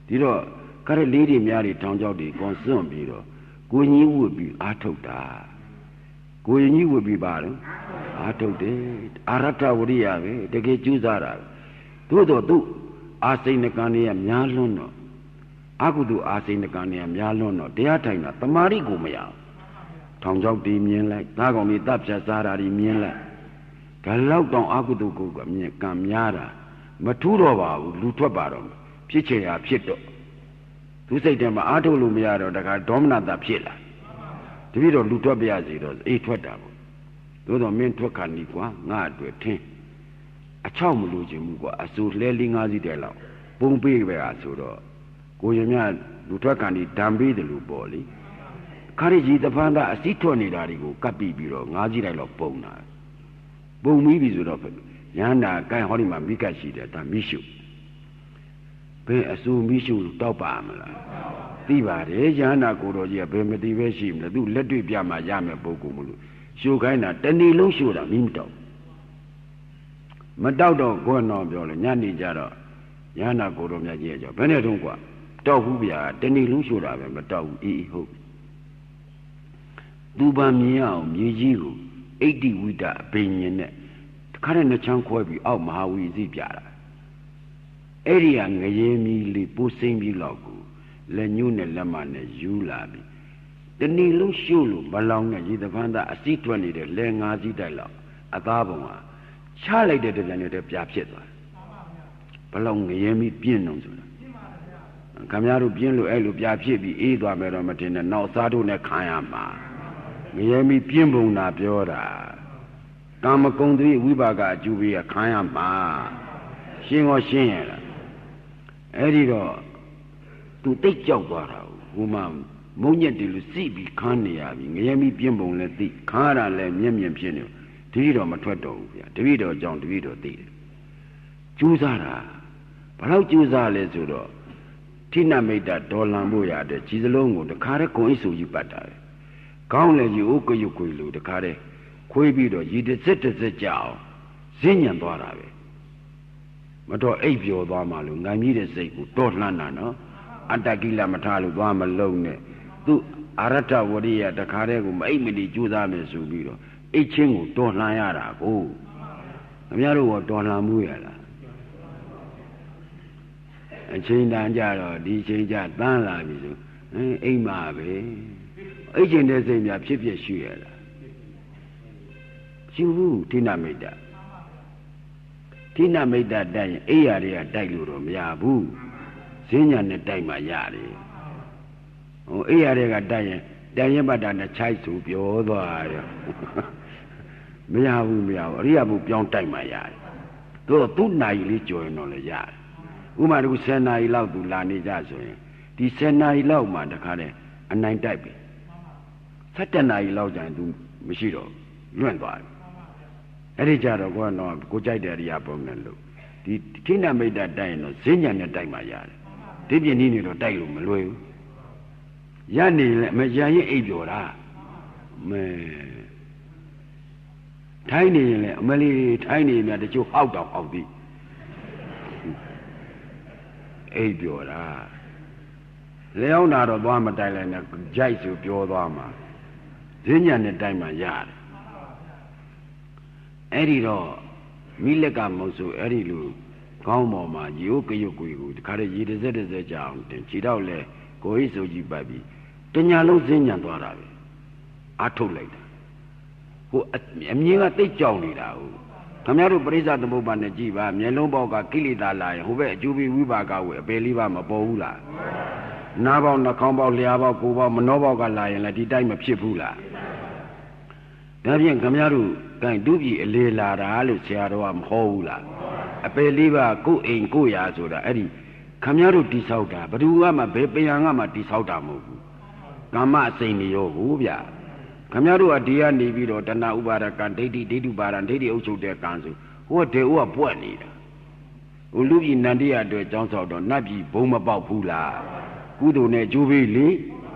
A: Diro, cut a lady married Town Jody, concern Biro. Going would be Atota. Going would be Baron. Atote. Arata Uriave, the get Juzara. Do. I say the Ganiam Yalono. Agudu I say the Ganiam Yalono. They are time at the Mari Gumia. Town Jody mean like Nagoni Tapsa Sarari mean like. Kalau dong aku tu kamyara, maturo bau lupa barom, piche ya pieto. Tu say dem atu lumiaro daga domna da piela. Tu vido lupa biazi dos etwadabu. Tu do mentu kanikwa ngadu ten. Achau muluji mugwa asu leli ngazi delau. Pumpi be asuro. Kuyemya lupa kani dambi de lupoli. Kari jita panda asito ni dari go kapi biro ngazi delau pona. Boom, we would offer Yana, Kai Holima Mikashi, that Mishu. Pay a soon Mishu, Topamala. Diva, Yana Kuroja, Primitive Shim, the do let you be a Mayama Bokumulu. Shukana, Tani Lushura, Minto. Madaudo, going on, Yani Jara, Yana Kuromia, Benedunqua, Tokubia, Tani Lushura, and Matau E. Hope. Duba Miao, Mijigu. 80 wita opinion. The current Chanquabi out Mahawi Zibiara. Area Ngayemi li Pusimbi Logu, Lenune Lamane Julabi. The Nilu Shulu, Balonga, Yidavanda, a C20, the Lengazi dialogue, Agaboma, Charlie did the Piapseta. Balonga Yemi Pianos. Camiaro Piano Elu Piapi, Edwa Meromatin, and now Sadu Nekayama. Yemi Pimbo na Piora. Kamakondri, Wibaga, Jubia, Kayama. Sing or sing. Edido to take your water, woman, Monia de Lucibi, Kania, Yemi Pimbo, let the Kara, Yemi Pino, Divido Matueto, Divido, John Divido, did. Juzara, Palau Juza Lesuro. Tina made that Dolamboya, the Chisalongo, the Karako isu you butter. Countless you Okoyuku, the Kare, Quabido, you did sit as a jow, Zinyan Dorabe. But or Apio Damalu, I need a say, Dorlana, no? အတ္တကိလမထားလို့သွားမလုံးနဲ့သူအရထဝရိယတခါတည်းကိုမအိပ်မနေကြိုးစားမယ်ဆိုပြီးတော့အိတ်ချင်းကိုတော်လှန်ရတာကိုခင်ဗျားတို့ကတော်လှန်မှုရလားအချိန်တန်ကြတော့ဒီချိန်ကြတန်းလာပြီဆိုအိမ်မှာပဲအိတ်ချင်းတဲ့စိတ်များဖြစ်ဖြစ်ရှိရလားရှိဘူးဌိနမိတ်တဌိနမိတ်တတိုက်ရင်အိယာတွေကတိုက်လို့တော့မရဘူးဈဉ္ညာနဲ့တိုက်မှရတယ်ဟိုအိယာတွေကတိုက်ရင်တန်ရင်ပတ်တာနဲ့ခြိုက်ဆိုပြောသွားတယ်မရဘူးအရိယာဘုပြောင်းတိုက်မှရတယ်တို့သူ့နိုင်လေးကြော်ရင်တော့လည်းရတယ်ဥမာတခု10နာရီလောက်သူလာနေကြဆိုရင်ဒီ10နာရီလောက်မှတခါတည်းအနိုင်တိုက်ပြီ7နာရီလောက်ကျရင်သူမရှိတော့လွင့်သွားတယ်အဲ့ဒီကြတော့ကိုကြိုက်တဲ့အရိယာဘုနဲ့လို့ဒီဌိနမိတ်တတိုက်ရင်တော့ဈဉ္ညာနဲ့တိုက်မှရတယ်ဒီပြင်းနေတော့တိုက်လို့မလွယ်ဘူးရနေလဲမရရင်အိပ်ပျော်တာမဲထိုင်းနေရင်လဲအမလီထိုင်းနေမြတ်တချို့ဟောက်တော့ဟောက်သည်အိပ်ပျော်တာလျောင်းတာတော့သွားမတိုက်လိုက်နဲ့ကြိုက်ဆိုပြောသွားမှာဈဉ္ညာနဲ့တိုက်မှရတယ်အဲ့ဒီတော့မိလက်ကမဟုတ်ဆိုအဲ့ဒီလိုကောင်းပေါ်မှာရိုးကရုတ်ကိုတခါတည်းရေတစ်စက်ကြအောင်တင်ခြေတော့လဲကိုဟိဆိုကြည့်ပတ်ပြီးတညာလုံးဈဉ္ညာသွားတာပဲအထုတ်လိုက်တာဟိုအမြင်ကတိတ်ကြောင်နေတာဟုတ်ခင်ဗျားတို့ပရိစ္ဆသမုပ္ပါနဲ့ကြည်ပါမျက်လုံးပေါက်ကကိလေသာလာရင်ဟိုဘက်အကျိုးပေးဝိပါကဝေအပယ်လေးပါမပေါ်ဘူးလားနားပေါက်နှာခေါင်းပေါက်လျှာပေါက်ကိုယ်ပေါက်မနှောပေါက်ကလာရင်လည်းဒီတိုက်မဖြစ်ဘူးလားဒါဖြင့်ခင်ဗျားတို့ကိုင်ဒုပြည်အလေလာတာလို့ဆရာတော်ကမဟောဘူးလားအပယ်လေးပါကိုယ်အိမ်ကိုယ်ရာဆိုတာအဲ့ဒီခင်ဗျားတို့တိဆောက်တာဘယ်သူမှဘယ်ပယံကမှတိဆောက်တာမဟုတ်ဘူးကာမအစိမ့်နေရောဘူးဗျခင်ဗျားတို့ကဒီကနေပြီးတော့တဏှာဥပါဒကံဒိဋ္ဌိဒိဋ္ဌုပါဒံဒိဋ္ဌိအုပ်ချုပ်တဲ့ကံဆိုဟိုတေဥကပွက်နေတာဟိုလူပြည်နန္တိရအတွက်ကြောင်းဆောက်တော့နတ်ပြည်ဘုံမပေါက်ဘူးလားကုသိုလ်နဲ့ကျိုးပြီးလေ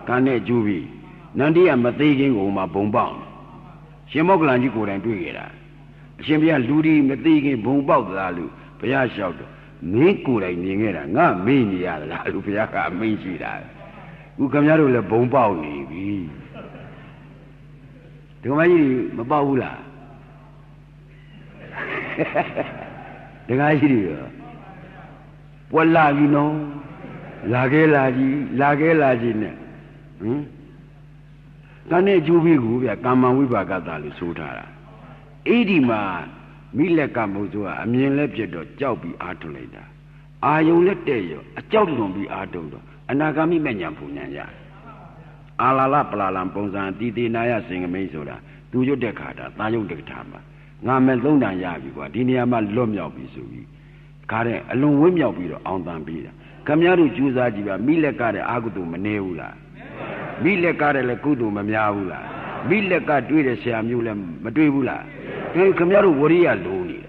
A: ကံနဲ့ကျိုးပြီးနန္တိရမသေးခင်ကိုမှဘုံပေါက်ရှင်မောက္ကလန်ကြီးကိုယ်တိုင်တွေ့ခဲ့တာအရှင်ဘုရားလူဒီမသေးခင်ဘုံပေါက်သလားလို့ဘုရားလျှောက်တော့မင်းကိုယ်တိုင်မြင်ခဲ့တာငါမေ့နေရလားလို့ဘုရားကအမိန့်ရှိတာခုခင်ဗျားတို့လည်းဘုံပေါက်နေပြီဒီကမကြီးမပေါက်ဘူးလားဒကာကြီးတွေရောပွက်လာပြီနော်လာခဲ့လာကြီးနဲ့ကံနဲ့အကျိုးပေးကိုဗျကာမဝိပါကတာလို့ဆိုထားတာအဲ့ဒီမှာမိလက်ကမို့ဆိုတာအမြင်လည်းဖြစ်တော့ကြောက်ပြီးအားထုတ်လိုက်တာအာယုံလည်းတဲ့ရောအကြောက်လွန်ပြီးအားထုတ်တော့အနာဂါမိမဉဏ်ပူဉဏ်ရအာလာလပလာလံပုံစံတည်တည်နာယစင်ကမိတ်ဆိုတာသူရွတ်တဲ့ခါတာတာယုံတက္ကထာမှာငါမဲ့သုံးတန်ရပြီကွာဒီနေရာမှာလွတ်မြောက်ပြီဆိုပြီးခါတဲ့အလွန်ဝင်းမြောက်ပြီးတော့အောင်တန်ပြီးတာခမည်းတော်ကြိုးစားကြည့်ပါမိလက်ကတဲ့အာကုသိုလ်မနေဘူးလားမိလက်ကတဲ့လည်းကုသိုလ်မများဘူးလားမိလက်ကတွေ့တဲ့ဆရာမျိုးလည်းမတွေ့ဘူးလားဒါခမည်းတော်ဝရိယလိုနေတယ်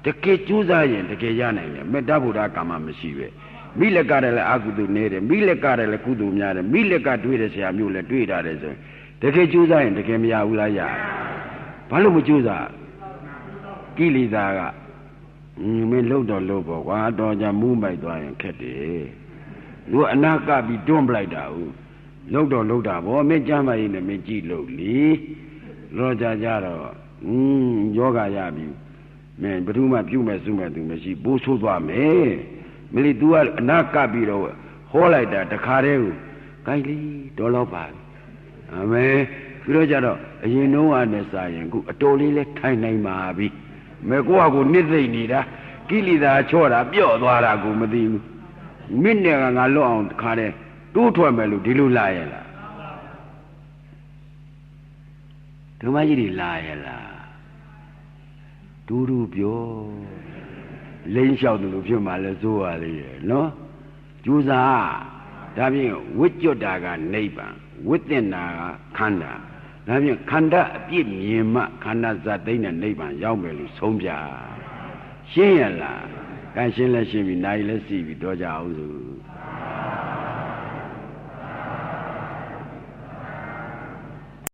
A: တကယ်ကြိုးစားရင်တကယ်ရနိုင်တယ်မေတ္တာဗုဒ္ဓကာမမရှိပဲမိလက်ကတဲ့လည်းအာကုသိုလ်နေတယ်မိလက်ကတဲ့လည်းကုသိုလ်များတယ်မိလက်ကတွေ့တဲ့ဆရာမျိုးလည်းတွေ့တာတယ်ဆိုရင်တကယ်ကြိုးစားရင်တကယ်မရဘူးလားရဘာလို့မကြိုးစားကိလေသာကမင်းလှုပ်တော့လှုပ်ပေါ့ကွာတော့ကြမူးမိုက်သွားရင်ခက်တယ်သူအနာကပြီးတွန်းပလိုက်တာဟုတ်လှုပ်တော့လှုပ်တာဗောမင်းကြမ်းပါရင်လည်းမင်းကြည့်လှုပ်လေလောကြကြတော့ယောဂရပြီမင်းဘယ်သူမှပြုမဲ့စုမဲ့သူမရှိပိုးဆိုးသွားမယ်မလီ तू ကအနာကပြီးတော့ဟောလိုက်တာတခါတည်းကိုကိုင်းလီတော်တော့ပါအမေပြီးတော့ကြတော့အရင်တော့နဲ့စာရင်ခုအတော်လေးလဲထိုင်နိုင်ပါပြီမေကိုကကိုနစ်သိမ့်နေတာကိလေသာချော့တာပြော့သွားတာကိုမသိဘူးမိနဲ့ကငါလွတ်အောင်တခါတည်းတိုးထွက်မယ်လို့ဒီလိုလာရဲ့လားဓမ္မကြီးတွေလာရဲ့လားဒူးဒူးပြောလိမ့်လျှောက်တယ်လို့ဖြစ်မှလဲစိုးရလေရဲ့နော်ကျူးစားဒါဖြင့်ဝိကျွတ်တာကနိဗ္ဗာန်ဝိသင်နာကခန္ဓာဒါဖြင့်ခန္ဓာအပြစ်မြင်မှခန္ဓာဇတ်သိမ့်တဲ့နိဗ္ဗာန်ရောက်မယ်လို့ဆုံးဖြတ်ရှင်းရလားကဲရှင်းလဲရှင်းပြီနိုင်လဲစီပြီတော့ကြအောင်စို့